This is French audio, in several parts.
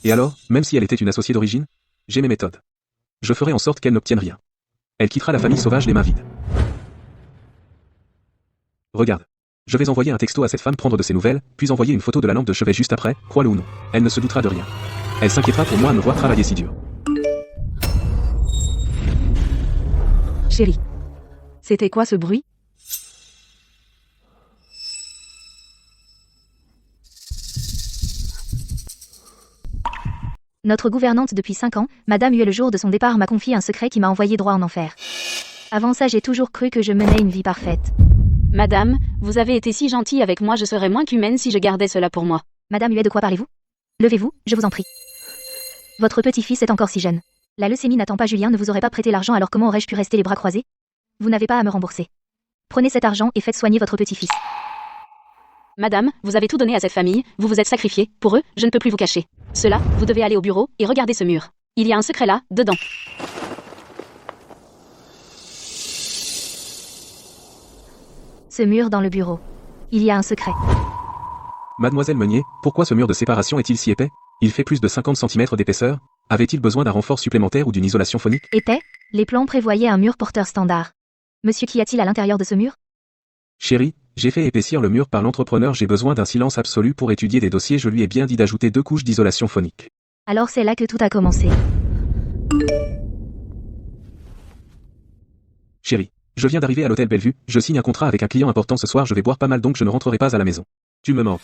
Et alors, même si elle était une associée d'origine, j'ai mes méthodes. Je ferai en sorte qu'elle n'obtienne rien. Elle quittera la famille sauvage les mains vides. Regarde. Je vais envoyer un texto à cette femme prendre de ses nouvelles, puis envoyer une photo de la lampe de chevet juste après, crois-le ou non. Elle ne se doutera de rien. Elle s'inquiétera pour moi à me voir travailler si dur. Chérie. C'était quoi ce bruit? Notre gouvernante depuis 5 ans, Madame Hue le jour de son départ m'a confié un secret qui m'a envoyé droit en enfer. Avant ça j'ai toujours cru que je menais une vie parfaite. Madame, vous avez été si gentille avec moi, je serais moins qu'humaine si je gardais cela pour moi. Madame Hue, de quoi parlez-vous? Levez-vous, je vous en prie. Votre petit-fils est encore si jeune. La leucémie n'attend pas Julien, ne vous aurait pas prêté l'argent, alors comment aurais-je pu rester les bras croisés? Vous n'avez pas à me rembourser. Prenez cet argent et faites soigner votre petit-fils. Madame, vous avez tout donné à cette famille, vous vous êtes sacrifiée, pour eux, je ne peux plus vous cacher. Cela, vous devez aller au bureau et regarder ce mur. Il y a un secret là, dedans. Ce mur dans le bureau. Il y a un secret. Mademoiselle Meunier, pourquoi ce mur de séparation est-il si épais? Il fait plus de 50 cm d'épaisseur. Avait-il besoin d'un renfort supplémentaire ou d'une isolation phonique? Les plans prévoyaient un mur porteur standard. Monsieur, qu'y a-t-il à l'intérieur de ce mur? Chérie, j'ai fait épaissir le mur par l'entrepreneur, j'ai besoin d'un silence absolu pour étudier des dossiers, je lui ai bien dit d'ajouter 2 couches d'isolation phonique. Alors c'est là que tout a commencé. Chérie, je viens d'arriver à l'hôtel Bellevue, je signe un contrat avec un client important ce soir, je vais boire pas mal donc je ne rentrerai pas à la maison. Tu me manques.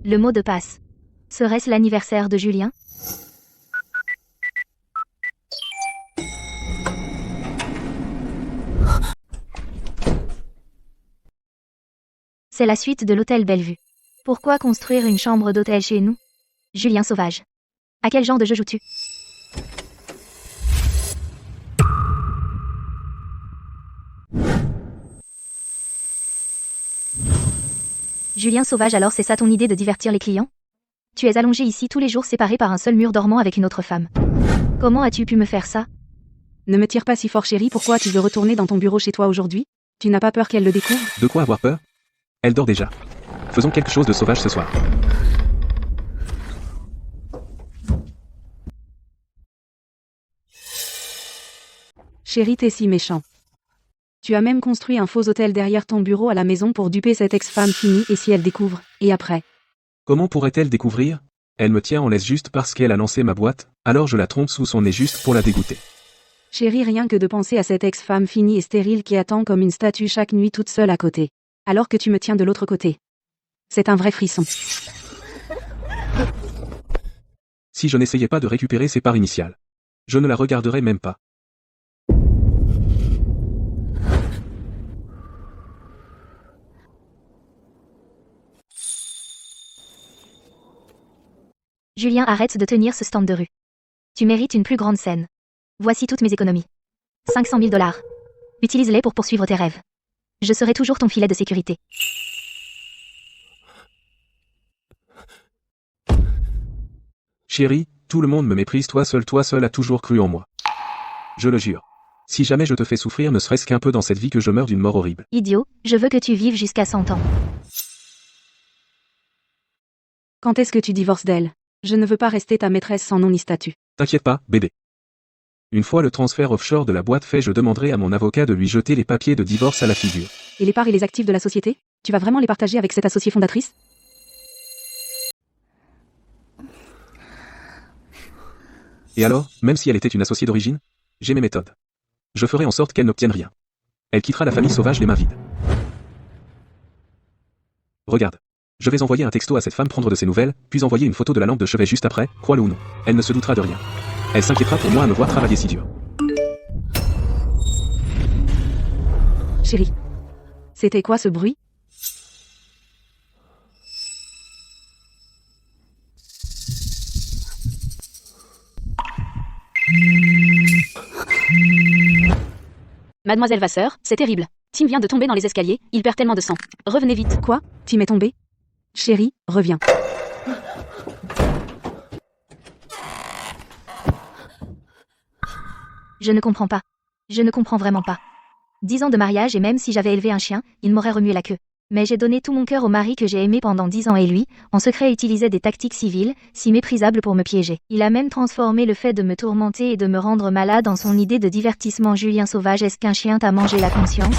Le mot de passe. Serait-ce l'anniversaire de Julien? C'est la suite de l'hôtel Bellevue. Pourquoi construire une chambre d'hôtel chez nous? Julien Sauvage. À quel genre de jeu joues-tu? Julien Sauvage, alors c'est ça ton idée de divertir les clients? Tu es allongé ici tous les jours séparé par un seul mur dormant avec une autre femme. Comment as-tu pu me faire ça? Ne me tire pas si fort chérie, pourquoi tu veux retourner dans ton bureau chez toi aujourd'hui? Tu n'as pas peur qu'elle le découvre? De quoi avoir peur? Elle dort déjà. Faisons quelque chose de sauvage ce soir. Chérie, t'es si méchant. Tu as même construit un faux hôtel derrière ton bureau à la maison pour duper cette ex-femme finie, et si elle découvre, et après? Comment pourrait-elle découvrir? Elle me tient en laisse juste parce qu'elle a lancé ma boîte, alors je la trompe sous son nez juste pour la dégoûter. Chérie, rien que de penser à cette ex-femme finie et stérile qui attend comme une statue chaque nuit toute seule à côté. Alors que tu me tiens de l'autre côté. C'est un vrai frisson. Si je n'essayais pas de récupérer ses parts initiales. Je ne la regarderais même pas. Julien, arrête de tenir ce stand de rue. Tu mérites une plus grande scène. Voici toutes mes économies. 500 000 $. Utilise-les pour poursuivre tes rêves. Je serai toujours ton filet de sécurité. Chérie, tout le monde me méprise, toi seul a toujours cru en moi. Je le jure. Si jamais je te fais souffrir ne serait-ce qu'un peu dans cette vie, que je meurs d'une mort horrible. Idiot, je veux que tu vives jusqu'à 100 ans. Quand est-ce que tu divorces d'elle? Je ne veux pas rester ta maîtresse sans nom ni statut. T'inquiète pas, bébé. Une fois le transfert offshore de la boîte fait, je demanderai à mon avocat de lui jeter les papiers de divorce à la figure. Et les parts et les actifs de la société? Tu vas vraiment les partager avec cette associée fondatrice? Et alors, même si elle était une associée d'origine, j'ai mes méthodes. Je ferai en sorte qu'elle n'obtienne rien. Elle quittera la famille sauvage les mains vides. Regarde. Je vais envoyer un texto à cette femme prendre de ses nouvelles, puis envoyer une photo de la lampe de chevet juste après, crois-le ou non. Elle ne se doutera de rien. Elle s'inquiétera pour moi à me voir travailler si dur. Chérie. C'était quoi ce bruit? Mademoiselle Vasseur, c'est terrible. Tim vient de tomber dans les escaliers, il perd tellement de sang. Revenez vite. Quoi? Tim est tombé? Chérie, reviens. Je ne comprends pas. Je ne comprends vraiment pas. 10 ans de mariage et même si j'avais élevé un chien, il m'aurait remué la queue. Mais j'ai donné tout mon cœur au mari que j'ai aimé pendant 10 ans et lui, en secret utilisait des tactiques civiles, si méprisables pour me piéger. Il a même transformé le fait de me tourmenter et de me rendre malade en son idée de divertissement. Julien Sauvage, est-ce qu'un chien t'a mangé la conscience?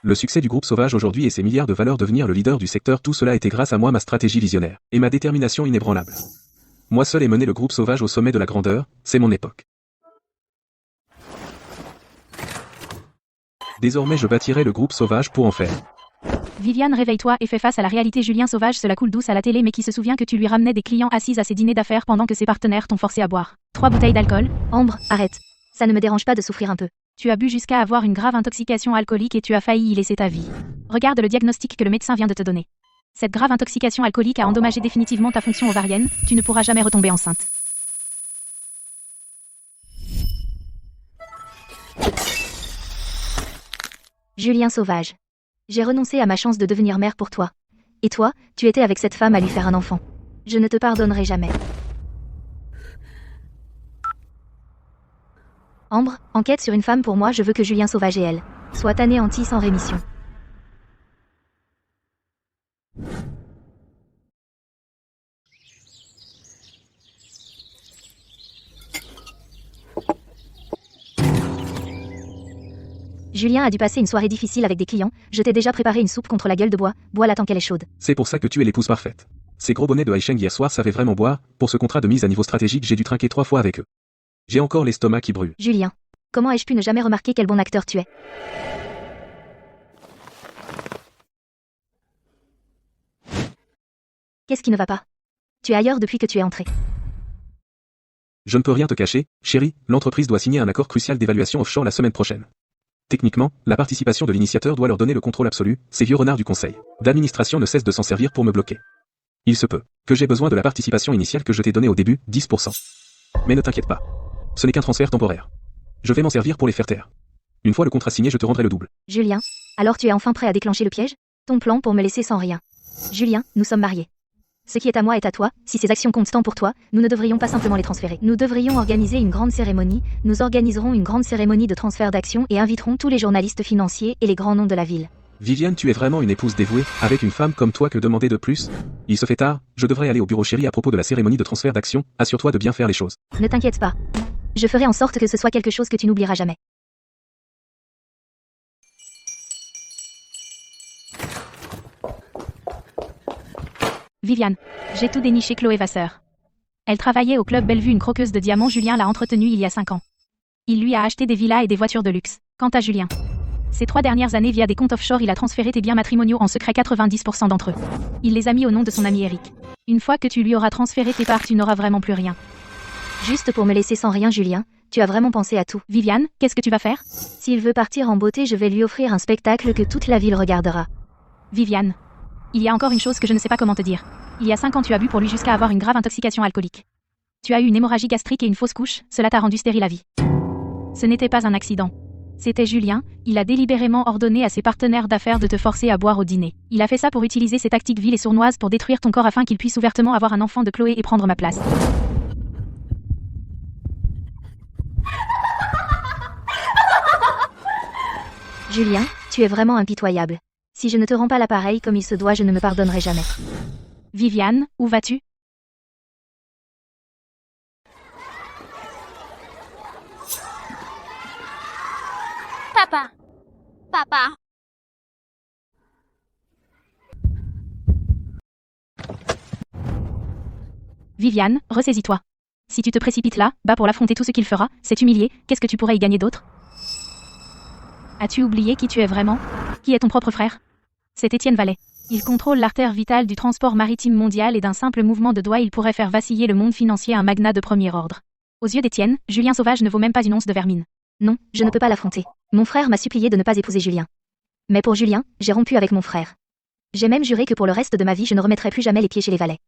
Le succès du groupe Sauvage aujourd'hui et ses milliards de valeurs devenir le leader du secteur, tout cela était grâce à moi, ma stratégie visionnaire, et ma détermination inébranlable. Moi seul ai mené le groupe Sauvage au sommet de la grandeur, c'est mon époque. Désormais je bâtirai le groupe Sauvage pour en faire. Viviane, réveille-toi et fais face à la réalité. Julien Sauvage se la coule douce à la télé mais qui se souvient que tu lui ramenais des clients assises à ses dîners d'affaires pendant que ses partenaires t'ont forcé à boire 3 bouteilles d'alcool. Ambre, arrête. Ça ne me dérange pas de souffrir un peu. Tu as bu jusqu'à avoir une grave intoxication alcoolique et tu as failli y laisser ta vie. Regarde le diagnostic que le médecin vient de te donner. Cette grave intoxication alcoolique a endommagé définitivement ta fonction ovarienne, tu ne pourras jamais retomber enceinte. Julien Sauvage. J'ai renoncé à ma chance de devenir mère pour toi. Et toi, tu étais avec cette femme à lui faire un enfant. Je ne te pardonnerai jamais. Ambre, enquête sur une femme pour moi, je veux que Julien Sauvage et elle soient anéantis sans rémission. Julien a dû passer une soirée difficile avec des clients, je t'ai déjà préparé une soupe contre la gueule de bois, bois-la tant qu'elle est chaude. C'est pour ça que tu es l'épouse parfaite. Ces gros bonnets de Haisheng hier soir savaient vraiment boire, pour ce contrat de mise à niveau stratégique j'ai dû trinquer 3 fois avec eux. J'ai encore l'estomac qui brûle. Julien, comment ai-je pu ne jamais remarquer quel bon acteur tu es? Qu'est-ce qui ne va pas? Tu es ailleurs depuis que tu es entré. Je ne peux rien te cacher, chérie, l'entreprise doit signer un accord crucial d'évaluation offshore la semaine prochaine. Techniquement, la participation de l'initiateur doit leur donner le contrôle absolu, ces vieux renards du conseil d'administration ne cessent de s'en servir pour me bloquer. Il se peut que j'ai besoin de la participation initiale que je t'ai donnée au début, 10%. Mais ne t'inquiète pas. Ce n'est qu'un transfert temporaire. Je vais m'en servir pour les faire taire. Une fois le contrat signé, je te rendrai le double. Julien, alors tu es enfin prêt à déclencher le piège? Ton plan pour me laisser sans rien. Julien, nous sommes mariés. Ce qui est à moi est à toi, si ces actions comptent tant pour toi, nous ne devrions pas simplement les transférer. Nous devrions organiser une grande cérémonie, nous organiserons une grande cérémonie de transfert d'actions et inviterons tous les journalistes financiers et les grands noms de la ville. Viviane, tu es vraiment une épouse dévouée, avec une femme comme toi que demander de plus? Il se fait tard, je devrais aller au bureau chéri à propos de la cérémonie de transfert d'actions, assure-toi de bien faire les choses. Ne t'inquiète pas. Je ferai en sorte que ce soit quelque chose que tu n'oublieras jamais. Viviane, j'ai tout déniché. Chloé Vasseur. Elle travaillait au club Bellevue, une croqueuse de diamants. Julien l'a entretenue il y a 5 ans. Il lui a acheté des villas et des voitures de luxe. Quant à Julien, ces 3 dernières années via des comptes offshore, il a transféré tes biens matrimoniaux en secret, 90% d'entre eux. Il les a mis au nom de son ami Eric. Une fois que tu lui auras transféré tes parts, tu n'auras vraiment plus rien. Juste pour me laisser sans rien, Julien, tu as vraiment pensé à tout. Viviane, qu'est-ce que tu vas faire? S'il veut partir en beauté, je vais lui offrir un spectacle que toute la ville regardera. Viviane, il y a encore une chose que je ne sais pas comment te dire. Il y a 5 ans, tu as bu pour lui jusqu'à avoir une grave intoxication alcoolique. Tu as eu une hémorragie gastrique et une fausse couche, cela t'a rendu stérile à vie. Ce n'était pas un accident. C'était Julien, il a délibérément ordonné à ses partenaires d'affaires de te forcer à boire au dîner. Il a fait ça pour utiliser ses tactiques viles et sournoises pour détruire ton corps afin qu'il puisse ouvertement avoir un enfant de Chloé et prendre ma place. Julien, tu es vraiment impitoyable. Si je ne te rends pas l'appareil comme il se doit, je ne me pardonnerai jamais. Viviane, où vas-tu? Papa. Papa. Viviane, ressaisis-toi. Si tu te précipites là, bas pour l'affronter, tout ce qu'il fera, c'est humilier, qu'est-ce que tu pourrais y gagner d'autre? As-tu oublié qui tu es vraiment? Qui est ton propre frère? C'est Étienne Vallet. Il contrôle l'artère vitale du transport maritime mondial et d'un simple mouvement de doigt il pourrait faire vaciller le monde financier, un magnat de premier ordre. Aux yeux d'Étienne, Julien Sauvage ne vaut même pas une once de vermine. Non, je ne peux pas l'affronter. Mon frère m'a supplié de ne pas épouser Julien. Mais pour Julien, j'ai rompu avec mon frère. J'ai même juré que pour le reste de ma vie je ne remettrai plus jamais les pieds chez les valets.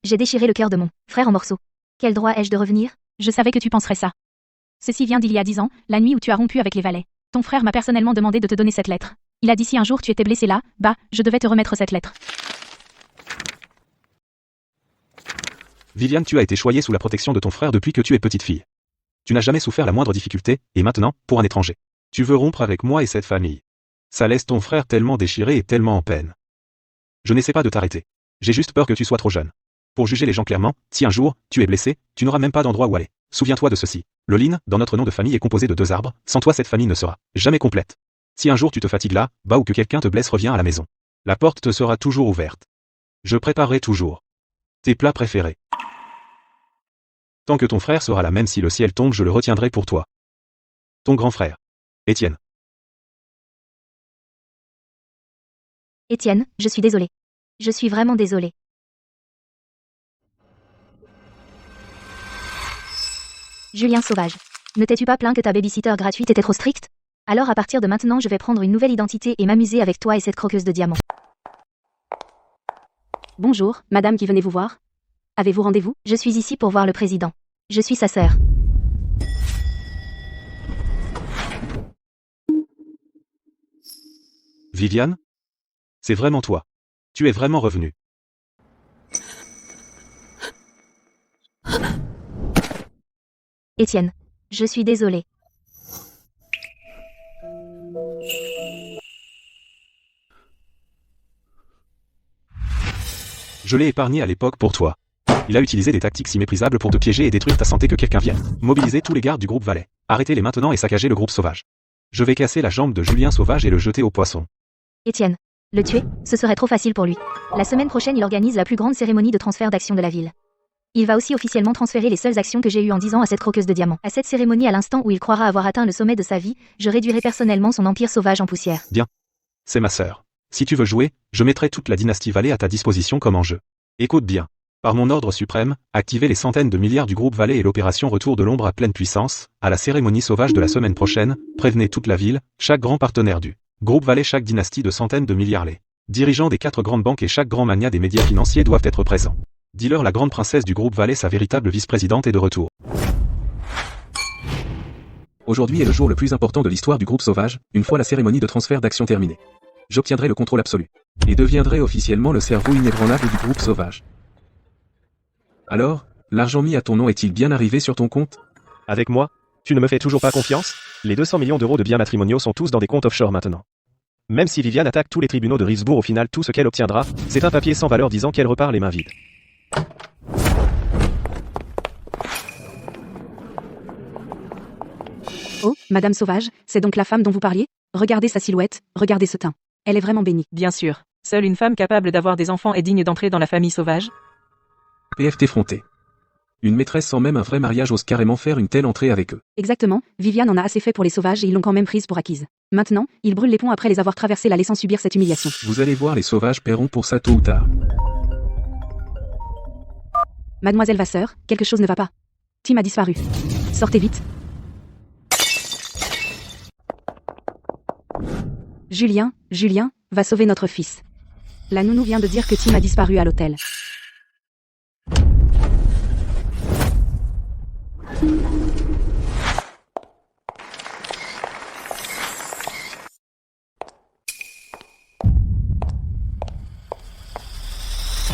J'ai déchiré le cœur de mon frère en morceaux. Quel droit ai-je de revenir? Je savais que tu penserais ça. Ceci vient d'il y a 10 ans, la nuit où tu as rompu avec les valets. Ton frère m'a personnellement demandé de te donner cette lettre. Il a dit si un jour tu étais blessé là, je devais te remettre cette lettre. Viviane, tu as été choyée sous la protection de ton frère depuis que tu es petite fille. Tu n'as jamais souffert la moindre difficulté, et maintenant, pour un étranger, tu veux rompre avec moi et cette famille. Ça laisse ton frère tellement déchiré et tellement en peine. Je n'essaie pas de t'arrêter. J'ai juste peur que tu sois trop jeune. Pour juger les gens clairement, si un jour, tu es blessé, tu n'auras même pas d'endroit où aller. Souviens-toi de ceci. Le line, dans notre nom de famille est composé de 2 arbres, sans toi cette famille ne sera jamais complète. Si un jour tu te fatigues là, ou que quelqu'un te blesse, reviens à la maison. La porte te sera toujours ouverte. Je préparerai toujours tes plats préférés. Tant que ton frère sera là, même si le ciel tombe, je le retiendrai pour toi. Ton grand frère. Étienne. Étienne, je suis désolée. Je suis vraiment désolée. Julien Sauvage. Ne t'es-tu pas plaint que ta babysitter gratuite était trop stricte? Alors à partir de maintenant je vais prendre une nouvelle identité et m'amuser avec toi et cette croqueuse de diamants. Bonjour, madame qui venez vous voir. Avez-vous rendez-vous? Je suis ici pour voir le président. Je suis sa sœur. Viviane? C'est vraiment toi. Tu es vraiment revenue. Étienne. Je suis désolée. Je l'ai épargné à l'époque pour toi. Il a utilisé des tactiques si méprisables pour te piéger et détruire ta santé que quelqu'un vienne. Mobiliser tous les gardes du groupe Valet. Arrêtez-les maintenant et saccager le groupe Sauvage. Je vais casser la jambe de Julien Sauvage et le jeter au poisson. Étienne. Le tuer, ce serait trop facile pour lui. La semaine prochaine il organise la plus grande cérémonie de transfert d'actions de la ville. Il va aussi officiellement transférer les seules actions que j'ai eues en 10 ans à cette croqueuse de diamants. À cette cérémonie, à l'instant où il croira avoir atteint le sommet de sa vie, je réduirai personnellement son empire sauvage en poussière. Bien. C'est ma sœur. Si tu veux jouer, je mettrai toute la dynastie Valet à ta disposition comme enjeu. Écoute bien. Par mon ordre suprême, activez les centaines de milliards du groupe Valet et l'opération Retour de l'ombre à pleine puissance, à la cérémonie sauvage de la semaine prochaine, prévenez toute la ville, chaque grand partenaire du groupe Valet, chaque dynastie de centaines de milliards, les dirigeants des 4 grandes banques et chaque grand mania des médias financiers doivent être présents. Dis-leur la grande princesse du groupe Valet, sa véritable vice-présidente, est de retour. Aujourd'hui est le jour le plus important de l'histoire du groupe Sauvage, une fois la cérémonie de transfert d'actions terminée. J'obtiendrai le contrôle absolu. Et deviendrai officiellement le cerveau inébranlable du groupe Sauvage. Alors, l'argent mis à ton nom est-il bien arrivé sur ton compte? Avec moi? Tu ne me fais toujours pas confiance? Les 200 millions d'euros de biens matrimoniaux sont tous dans des comptes offshore maintenant. Même si Viviane attaque tous les tribunaux de Rivesbourg, au final tout ce qu'elle obtiendra, c'est un papier sans valeur disant qu'elle repart les mains vides. Oh, Madame Sauvage, c'est donc la femme dont vous parliez? Regardez sa silhouette, regardez ce teint. Elle est vraiment bénie. Bien sûr. Seule une femme capable d'avoir des enfants est digne d'entrer dans la famille Sauvage. PFT fronté. Une maîtresse sans même un vrai mariage ose carrément faire une telle entrée avec eux. Exactement, Viviane en a assez fait pour les Sauvages et ils l'ont quand même prise pour acquise. Maintenant, ils brûlent les ponts après les avoir traversés, la laissant subir cette humiliation. Vous allez voir, les Sauvages paieront pour ça tôt ou tard. Mademoiselle Vasseur, quelque chose ne va pas. Tim a disparu. Sortez vite. Julien, va sauver notre fils. La nounou vient de dire que Tim a disparu à l'hôtel.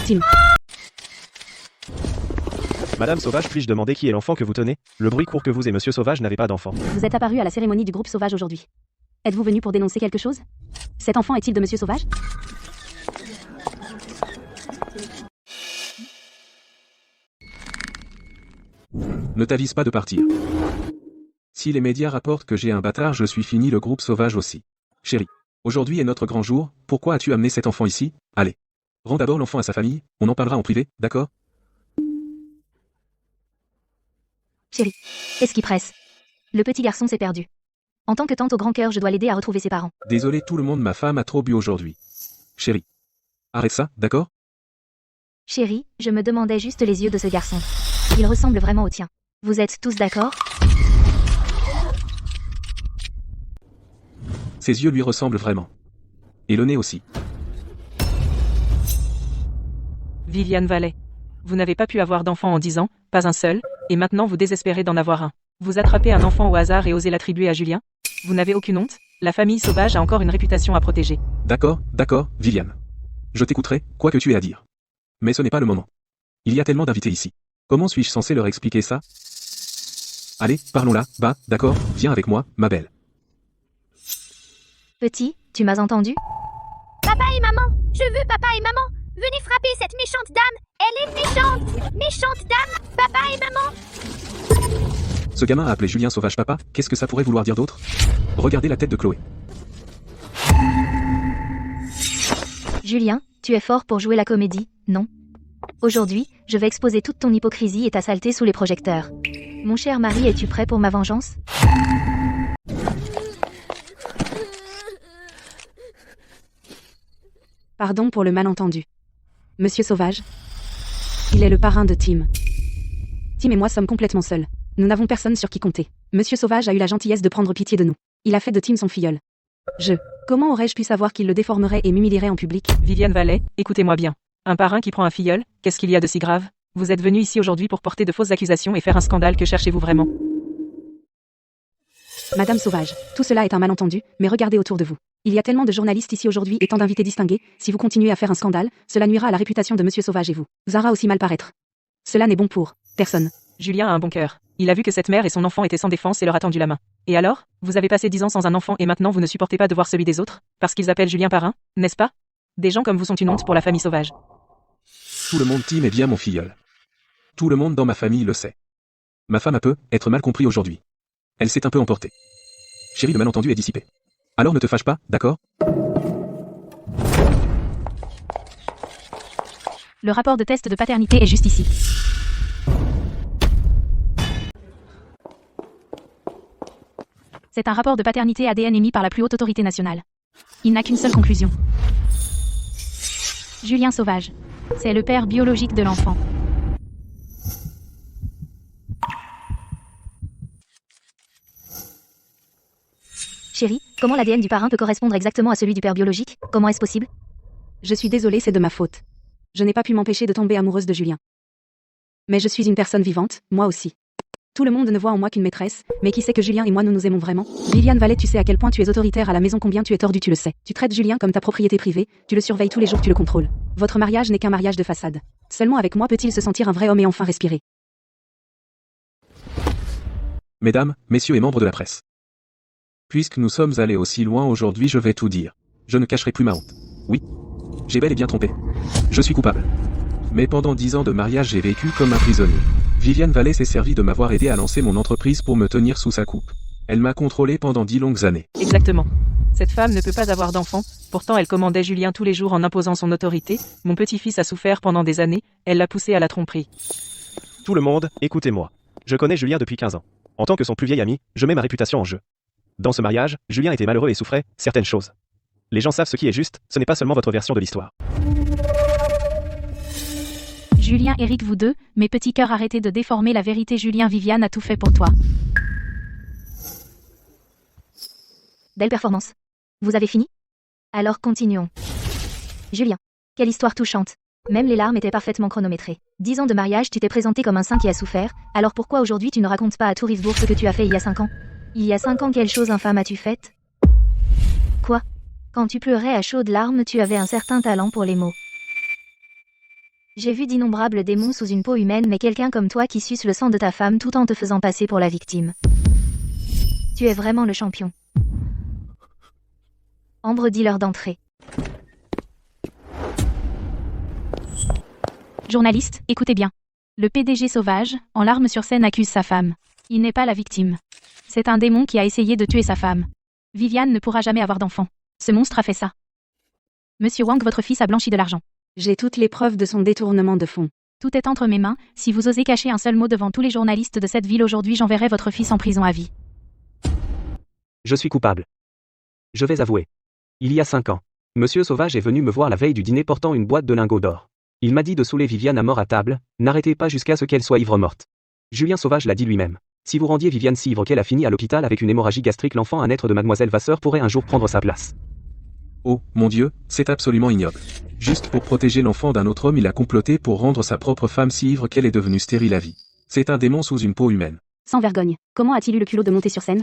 Tim. Madame Sauvage, puis-je demander qui est l'enfant que vous tenez? Le bruit court que vous et Monsieur Sauvage n'avez pas d'enfant. Vous êtes apparu à la cérémonie du groupe Sauvage aujourd'hui. Êtes-vous venu pour dénoncer quelque chose? Cet enfant est-il de Monsieur Sauvage? Ne t'avise pas de partir. Si les médias rapportent que j'ai un bâtard, je suis fini, le groupe Sauvage aussi. Chérie, aujourd'hui est notre grand jour, pourquoi as-tu amené cet enfant ici? Allez. Rends d'abord l'enfant à sa famille, on en parlera en privé, d'accord? Chérie, qu'est-ce qui presse? Le petit garçon s'est perdu. En tant que tante au grand cœur, je dois l'aider à retrouver ses parents. Désolé tout le monde, ma femme a trop bu aujourd'hui. Chérie. Arrête ça, d'accord? Chérie, je me demandais juste les yeux de ce garçon. Il ressemble vraiment au tien. Vous êtes tous d'accord? Ses yeux lui ressemblent vraiment. Et le nez aussi. Viviane Valley. Vous n'avez pas pu avoir d'enfant en 10 ans, pas un seul, et maintenant vous désespérez d'en avoir un. Vous attrapez un enfant au hasard et osez l'attribuer à Julien? Vous n'avez aucune honte? La famille Sauvage a encore une réputation à protéger. D'accord, Viviane. Je t'écouterai, quoi que tu aies à dire. Mais ce n'est pas le moment. Il y a tellement d'invités ici. Comment suis-je censé leur expliquer ça? Allez, parlons là, bas, d'accord, viens avec moi, ma belle. Petit, tu m'as entendu? Papa et maman, je veux papa et maman. Venez frapper cette méchante dame. Elle est méchante. Méchante dame. Papa et maman. Ce gamin a appelé Julien Sauvage papa, qu'est-ce que ça pourrait vouloir dire d'autre? Regardez la tête de Chloé. Julien, tu es fort pour jouer la comédie, non? Aujourd'hui, je vais exposer toute ton hypocrisie et ta saleté sous les projecteurs. Mon cher mari, es-tu prêt pour ma vengeance? Pardon pour le malentendu. Monsieur Sauvage. Il est le parrain de Tim. Tim et moi sommes complètement seuls. Nous n'avons personne sur qui compter. Monsieur Sauvage a eu la gentillesse de prendre pitié de nous. Il a fait de Tim son filleul. Comment aurais-je pu savoir qu'il le déformerait et m'humilierait en public? Viviane Valley, écoutez-moi bien. Un parrain qui prend un filleul, qu'est-ce qu'il y a de si grave? Vous êtes venu ici aujourd'hui pour porter de fausses accusations et faire un scandale, que cherchez-vous vraiment? Madame Sauvage, tout cela est un malentendu, mais regardez autour de vous. Il y a tellement de journalistes ici aujourd'hui et tant d'invités distingués, si vous continuez à faire un scandale, cela nuira à la réputation de Monsieur Sauvage et vous. Zara aussi mal paraître. Cela n'est bon pour personne. Julien a un bon cœur. Il a vu que cette mère et son enfant étaient sans défense et leur a tendu la main. Et alors? Vous avez passé 10 ans sans un enfant et maintenant vous ne supportez pas de voir celui des autres? Parce qu'ils appellent Julien parrain, n'est-ce pas? Des gens comme vous sont une honte pour la famille Sauvage. Tout le monde Tim est bien mon filleul. Tout le monde dans ma famille le sait. Ma femme a peu être mal compris aujourd'hui. Elle s'est un peu emportée. Chérie, le malentendu est dissipé. Alors ne te fâche pas, d'accord? Le rapport de test de paternité est juste ici. C'est un rapport de paternité ADN émis par la plus haute autorité nationale. Il n'a qu'une seule conclusion. Julien Sauvage. C'est le père biologique de l'enfant. Chérie, comment l'ADN du parrain peut correspondre exactement à celui du père biologique? Comment est-ce possible? Je suis désolée, c'est de ma faute. Je n'ai pas pu m'empêcher de tomber amoureuse de Julien. Mais je suis une personne vivante, moi aussi. Tout le monde ne voit en moi qu'une maîtresse, mais qui sait que Julien et moi nous nous aimons vraiment? Viviane Valley, tu sais à quel point tu es autoritaire à la maison, combien tu es tordu, tu le sais. Tu traites Julien comme ta propriété privée, tu le surveilles tous les jours, tu le contrôles. Votre mariage n'est qu'un mariage de façade. Seulement avec moi peut-il se sentir un vrai homme et enfin respirer. Mesdames, messieurs et membres de la presse. Puisque nous sommes allés aussi loin aujourd'hui, je vais tout dire. Je ne cacherai plus ma honte. Oui. J'ai bel et bien trompé. Je suis coupable. Mais pendant 10 ans de mariage, j'ai vécu comme un prisonnier. Viviane Valley s'est servie de m'avoir aidé à lancer mon entreprise pour me tenir sous sa coupe. Elle m'a contrôlé pendant 10 longues années. Exactement. Cette femme ne peut pas avoir d'enfant, pourtant elle commandait Julien tous les jours en imposant son autorité. Mon petit-fils a souffert pendant des années, elle l'a poussé à la tromperie. Tout le monde, écoutez-moi. Je connais Julien depuis 15 ans. En tant que son plus vieil ami, je mets ma réputation en jeu. Dans ce mariage, Julien était malheureux et souffrait certaines choses. Les gens savent ce qui est juste, ce n'est pas seulement votre version de l'histoire. Julien, Eric, vous deux, mes petits cœurs, arrêtez de déformer la vérité. Julien, Viviane a tout fait pour toi. Belle performance. Vous avez fini? Alors continuons. Julien. Quelle histoire touchante. Même les larmes étaient parfaitement chronométrées. 10 ans de mariage, tu t'es présenté comme un saint qui a souffert, alors pourquoi aujourd'hui tu ne racontes pas à tout Riversbourg ce que tu as fait il y a 5 ans? Il y a 5 ans, quelle chose infâme as-tu faite? Quoi? Quand tu pleurais à chaudes larmes, tu avais un certain talent pour les mots. J'ai vu d'innombrables démons sous une peau humaine, mais quelqu'un comme toi qui suce le sang de ta femme tout en te faisant passer pour la victime. Tu es vraiment le champion. Ambre, dis-leur d'entrer. Journaliste, écoutez bien. Le PDG Sauvage, en larmes sur scène, accuse sa femme. Il n'est pas la victime. C'est un démon qui a essayé de tuer sa femme. Viviane ne pourra jamais avoir d'enfant. Ce monstre a fait ça. Monsieur Wang, votre fils a blanchi de l'argent. J'ai toutes les preuves de son détournement de fonds. Tout est entre mes mains. Si vous osez cacher un seul mot devant tous les journalistes de cette ville aujourd'hui, j'enverrai votre fils en prison à vie. Je suis coupable. Je vais avouer. Il y a 5 ans, Monsieur Sauvage est venu me voir la veille du dîner portant une boîte de lingots d'or. Il m'a dit de saouler Viviane à mort à table, n'arrêtez pas jusqu'à ce qu'elle soit ivre morte. Julien Sauvage l'a dit lui-même. Si vous rendiez Viviane si ivre qu'elle a fini à l'hôpital avec une hémorragie gastrique, l'enfant à naître de mademoiselle Vasseur pourrait un jour prendre sa place. Oh, mon Dieu, c'est absolument ignoble. Juste pour protéger l'enfant d'un autre homme, il a comploté pour rendre sa propre femme si ivre qu'elle est devenue stérile à vie. C'est un démon sous une peau humaine. Sans vergogne. Comment a-t-il eu le culot de monter sur scène?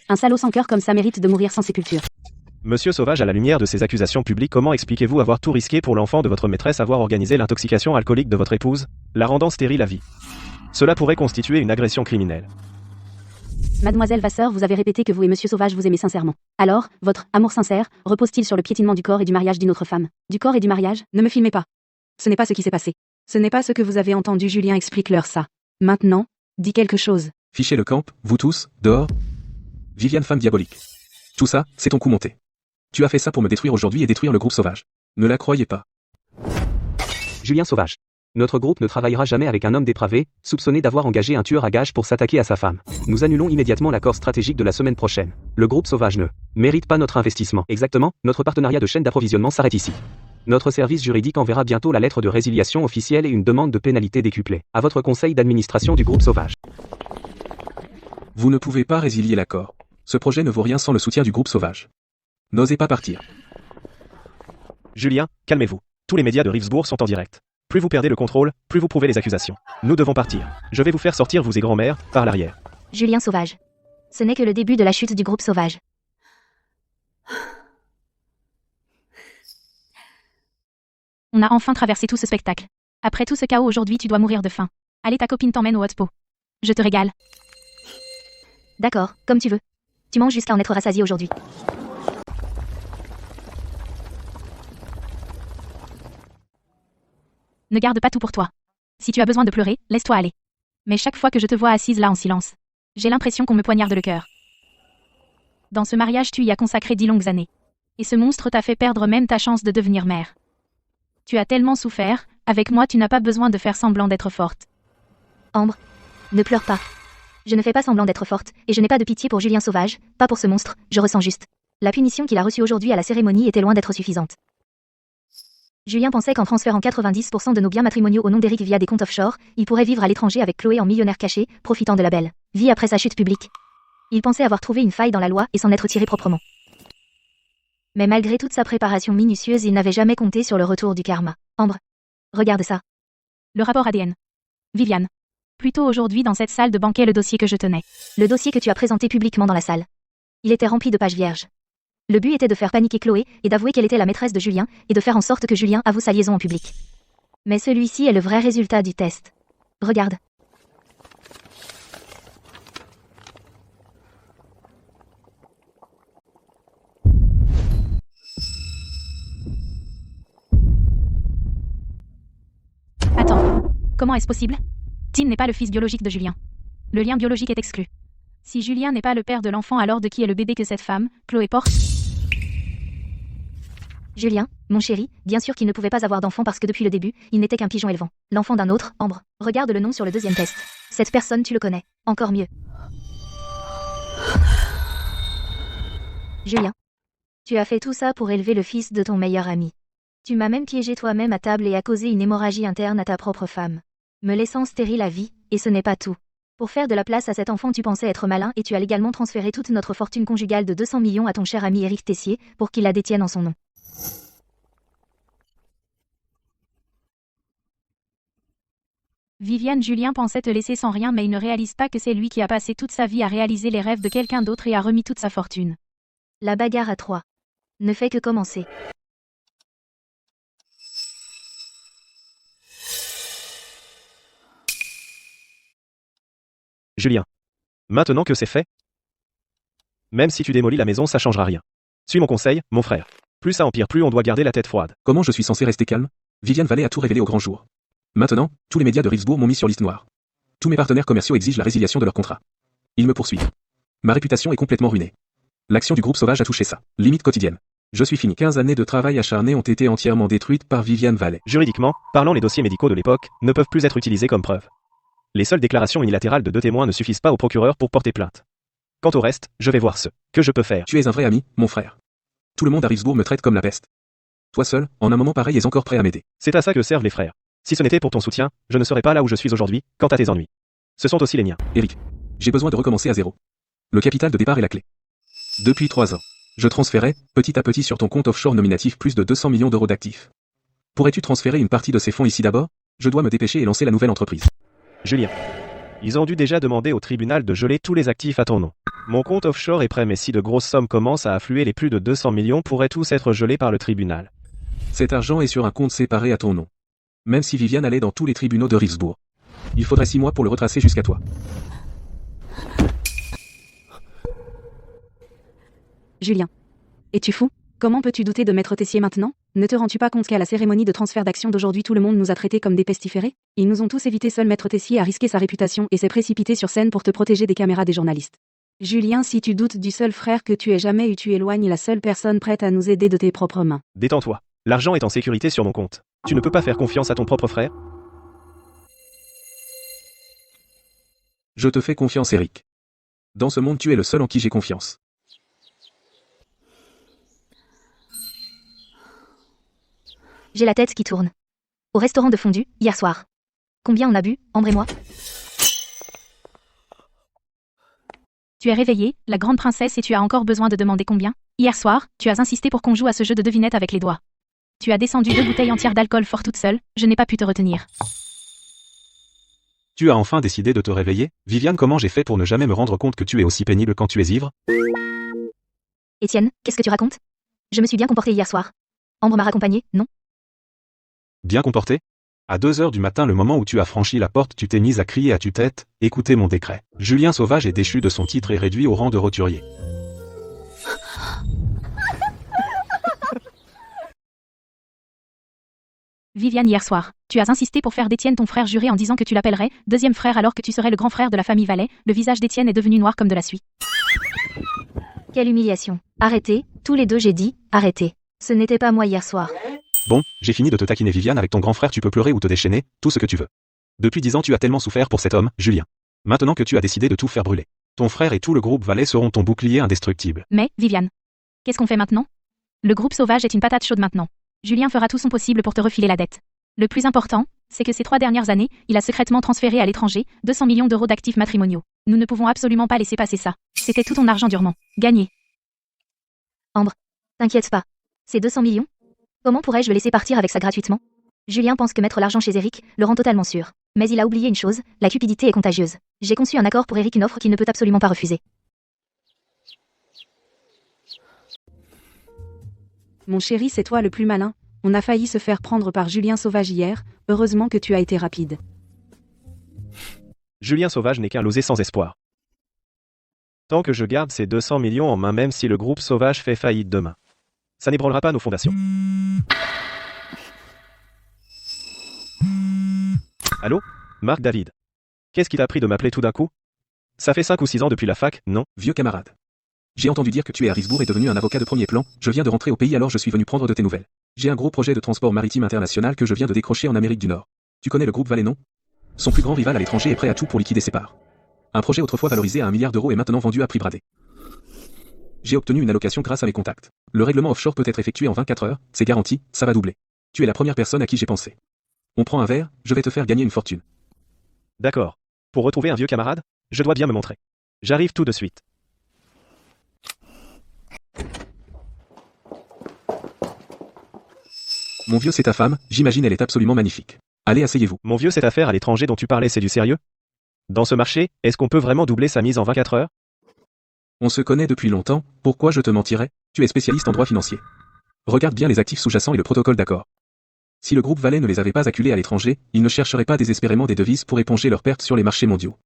Un salaud sans cœur comme ça mérite de mourir sans sépulture. Monsieur Sauvage, à la lumière de ces accusations publiques, comment expliquez-vous avoir tout risqué pour l'enfant de votre maîtresse, avoir organisé l'intoxication alcoolique de votre épouse, la rendant stérile à vie? Cela pourrait constituer une agression criminelle. Mademoiselle Vasseur, vous avez répété que vous et Monsieur Sauvage vous aimez sincèrement. Alors, votre amour sincère repose-t-il sur le piétinement du corps et du mariage d'une autre femme? Du corps et du mariage? Ne me filmez pas. Ce n'est pas ce qui s'est passé. Ce n'est pas ce que vous avez entendu. Julien, explique-leur ça. Maintenant, dis quelque chose. Fichez le camp, vous tous, dehors. Viviane, femme diabolique. Tout ça, c'est ton coup monté. Tu as fait ça pour me détruire aujourd'hui et détruire le groupe Sauvage. Ne la croyez pas. Julien Sauvage. Notre groupe ne travaillera jamais avec un homme dépravé, soupçonné d'avoir engagé un tueur à gages pour s'attaquer à sa femme. Nous annulons immédiatement l'accord stratégique de la semaine prochaine. Le groupe Sauvage ne mérite pas notre investissement. Exactement, notre partenariat de chaîne d'approvisionnement s'arrête ici. Notre service juridique enverra bientôt la lettre de résiliation officielle et une demande de pénalité décuplée à votre conseil d'administration du groupe Sauvage. Vous ne pouvez pas résilier l'accord. Ce projet ne vaut rien sans le soutien du groupe Sauvage. N'osez pas partir. Julien, calmez-vous. Tous les médias de Rivesbourg sont en direct. Plus vous perdez le contrôle, plus vous prouvez les accusations. Nous devons partir. Je vais vous faire sortir, vous et grand-mère, par l'arrière. Julien Sauvage. Ce n'est que le début de la chute du groupe Sauvage. On a enfin traversé tout ce spectacle. Après tout ce chaos aujourd'hui, tu dois mourir de faim. Allez, ta copine t'emmène au hot pot. Je te régale. D'accord, comme tu veux. Tu manges jusqu'à en être rassasié aujourd'hui. Ne garde pas tout pour toi. Si tu as besoin de pleurer, laisse-toi aller. Mais chaque fois que je te vois assise là en silence, j'ai l'impression qu'on me poignarde le cœur. Dans ce mariage, tu y as consacré 10 longues années. Et ce monstre t'a fait perdre même ta chance de devenir mère. Tu as tellement souffert, avec moi tu n'as pas besoin de faire semblant d'être forte. Ambre, ne pleure pas. Je ne fais pas semblant d'être forte, et je n'ai pas de pitié pour Julien Sauvage, pas pour ce monstre, je ressens juste. La punition qu'il a reçue aujourd'hui à la cérémonie était loin d'être suffisante. Julien pensait qu'en transférant 90% de nos biens matrimoniaux au nom d'Eric via des comptes offshore, il pourrait vivre à l'étranger avec Chloé en millionnaire caché, profitant de la belle vie après sa chute publique. Il pensait avoir trouvé une faille dans la loi et s'en être tiré proprement. Mais malgré toute sa préparation minutieuse, il n'avait jamais compté sur le retour du karma. Ambre, regarde ça. Le rapport ADN. Viviane. Plus tôt aujourd'hui dans cette salle de banquet, le dossier que je tenais. Le dossier que tu as présenté publiquement dans la salle. Il était rempli de pages vierges. Le but était de faire paniquer Chloé et d'avouer qu'elle était la maîtresse de Julien et de faire en sorte que Julien avoue sa liaison en public. Mais celui-ci est le vrai résultat du test. Regarde. Attends. Comment est-ce possible? Tim n'est pas le fils biologique de Julien. Le lien biologique est exclu. Si Julien n'est pas le père de l'enfant, alors de qui est le bébé que cette femme, Chloé, porte? Julien, mon chéri, bien sûr qu'il ne pouvait pas avoir d'enfant parce que depuis le début, il n'était qu'un pigeon élevant. L'enfant d'un autre, Ambre. Regarde le nom sur le deuxième test. Cette personne, tu le connais. Encore mieux. Julien. Tu as fait tout ça pour élever le fils de ton meilleur ami. Tu m'as même piégé toi-même à table et a causé une hémorragie interne à ta propre femme. Me laissant stérile à vie, et ce n'est pas tout. Pour faire de la place à cet enfant, tu pensais être malin et tu as légalement transféré toute notre fortune conjugale de 200 millions à ton cher ami Éric Tessier pour qu'il la détienne en son nom. Viviane, Julien pensait te laisser sans rien, mais il ne réalise pas que c'est lui qui a passé toute sa vie à réaliser les rêves de quelqu'un d'autre et a remis toute sa fortune. La bagarre à trois ne fait que commencer. Julien. Maintenant que c'est fait, même si tu démolis la maison, ça changera rien. Suis mon conseil, mon frère. Plus ça empire, plus on doit garder la tête froide. Comment je suis censé rester calme? Viviane Vallée a tout révélé au grand jour. Maintenant, tous les médias de Rivesbourg m'ont mis sur liste noire. Tous mes partenaires commerciaux exigent la résiliation de leur contrat. Ils me poursuivent. Ma réputation est complètement ruinée. L'action du groupe Sauvage a touché ça. Limite quotidienne. Je suis fini. 15 années de travail acharné ont été entièrement détruites par Viviane Vallée. Juridiquement, parlant, les dossiers médicaux de l'époque ne peuvent plus être utilisés comme preuve. Les seules déclarations unilatérales de 2 témoins ne suffisent pas au procureur pour porter plainte. Quant au reste, je vais voir ce que je peux faire. Tu es un vrai ami, mon frère. Tout le monde à Rivesbourg me traite comme la peste. Toi seul, en un moment pareil, es encore prêt à m'aider. C'est à ça que servent les frères. Si ce n'était pour ton soutien, je ne serais pas là où je suis aujourd'hui, quant à tes ennuis. Ce sont aussi les miens. Eric, j'ai besoin de recommencer à zéro. Le capital de départ est la clé. Depuis 3 ans, je transférais, petit à petit sur ton compte offshore nominatif plus de 200 millions d'euros d'actifs. Pourrais-tu transférer une partie de ces fonds ici d'abord? Je dois me dépêcher et lancer la nouvelle entreprise. Julien. Ils ont dû déjà demander au tribunal de geler tous les actifs à ton nom. Mon compte offshore est prêt, mais si de grosses sommes commencent à affluer, les plus de 200 millions pourraient tous être gelés par le tribunal. Cet argent est sur un compte séparé à ton nom. Même si Viviane allait dans tous les tribunaux de Rivesbourg. Il faudrait 6 mois pour le retracer jusqu'à toi. Julien. Es-tu fou? Comment peux-tu douter de Maître Tessier maintenant? Ne te rends-tu pas compte qu'à la cérémonie de transfert d'actions d'aujourd'hui tout le monde nous a traités comme des pestiférés? Ils nous ont tous évité, seul Maître Tessier a risqué sa réputation et s'est précipité sur scène pour te protéger des caméras des journalistes. Julien, si tu doutes du seul frère que tu aies jamais eu, tu éloignes la seule personne prête à nous aider de tes propres mains. Détends-toi. L'argent est en sécurité sur mon compte. Tu ne peux pas faire confiance à ton propre frère? Je te fais confiance, Eric. Dans ce monde, tu es le seul en qui j'ai confiance. J'ai la tête qui tourne. Au restaurant de fondue, hier soir. Combien on a bu, Ambre et moi? Tu es réveillée, la grande princesse, et tu as encore besoin de demander combien? Hier soir, tu as insisté pour qu'on joue à ce jeu de devinette avec les doigts. Tu as descendu 2 bouteilles entières d'alcool fort toute seule, je n'ai pas pu te retenir. Tu as enfin décidé de te réveiller? Viviane, comment j'ai fait pour ne jamais me rendre compte que tu es aussi pénible quand tu es ivre? Étienne, qu'est-ce que tu racontes? Je me suis bien comportée hier soir. Ambre m'a raccompagnée, non? Bien comporté? À 2 heures du matin, le moment où tu as franchi la porte, tu t'es mise à crier à tue-tête, écoutez mon décret. Julien Sauvage est déchu de son titre et réduit au rang de roturier. Viviane, hier soir, tu as insisté pour faire d'Étienne ton frère juré en disant que tu l'appellerais deuxième frère alors que tu serais le grand frère de la famille Vallet. Le visage d'Étienne est devenu noir comme de la suie. Quelle humiliation. Arrêtez, tous les deux j'ai dit, arrêtez. Ce n'était pas moi hier soir. Bon, j'ai fini de te taquiner Viviane, avec ton grand frère tu peux pleurer ou te déchaîner, tout ce que tu veux. Depuis 10 ans tu as tellement souffert pour cet homme, Julien. Maintenant que tu as décidé de tout faire brûler. Ton frère et tout le groupe Vallet seront ton bouclier indestructible. Mais, Viviane, qu'est-ce qu'on fait maintenant? Le groupe Sauvage est une patate chaude maintenant. Julien fera tout son possible pour te refiler la dette. Le plus important, c'est que ces 3 dernières années, il a secrètement transféré à l'étranger 200 millions d'euros d'actifs matrimoniaux. Nous ne pouvons absolument pas laisser passer ça. C'était tout ton argent durement gagné. Ambre, t'inquiète pas. Ces 200 millions? Comment pourrais-je le laisser partir avec ça gratuitement? Julien pense que mettre l'argent chez Eric le rend totalement sûr. Mais il a oublié une chose, la cupidité est contagieuse. J'ai conçu un accord pour Eric, une offre qu'il ne peut absolument pas refuser. Mon chéri, c'est toi le plus malin. On a failli se faire prendre par Julien Sauvage hier, heureusement que tu as été rapide. Julien Sauvage n'est qu'un losé sans espoir. Tant que je garde ces 200 millions en main, même si le groupe Sauvage fait faillite demain, ça n'ébranlera pas nos fondations. Allô? Marc David. Qu'est-ce qui t'a pris de m'appeler tout d'un coup? Ça fait 5 ou 6 ans depuis la fac, non? Vieux camarade. J'ai entendu dire que tu es à Rivesbourg et devenu un avocat de premier plan, je viens de rentrer au pays alors je suis venu prendre de tes nouvelles. J'ai un gros projet de transport maritime international que je viens de décrocher en Amérique du Nord. Tu connais le groupe Vallet, non? Son plus grand rival à l'étranger est prêt à tout pour liquider ses parts. Un projet autrefois valorisé à 1 milliard d'euros est maintenant vendu à prix bradé. J'ai obtenu une allocation grâce à mes contacts. Le règlement offshore peut être effectué en 24 heures, c'est garanti, ça va doubler. Tu es la première personne à qui j'ai pensé. On prend un verre, je vais te faire gagner une fortune. D'accord. Pour retrouver un vieux camarade, je dois bien me montrer. J'arrive tout de suite. Mon vieux, c'est ta femme, j'imagine elle est absolument magnifique. Allez, asseyez-vous. Mon vieux, cette affaire à l'étranger dont tu parlais, c'est du sérieux? Dans ce marché, est-ce qu'on peut vraiment doubler sa mise en 24 heures? On se connaît depuis longtemps, pourquoi je te mentirais? Tu es spécialiste en droit financier. Regarde bien les actifs sous-jacents et le protocole d'accord. Si le groupe Vallet ne les avait pas acculés à l'étranger, ils ne chercheraient pas désespérément des devises pour éponger leurs pertes sur les marchés mondiaux.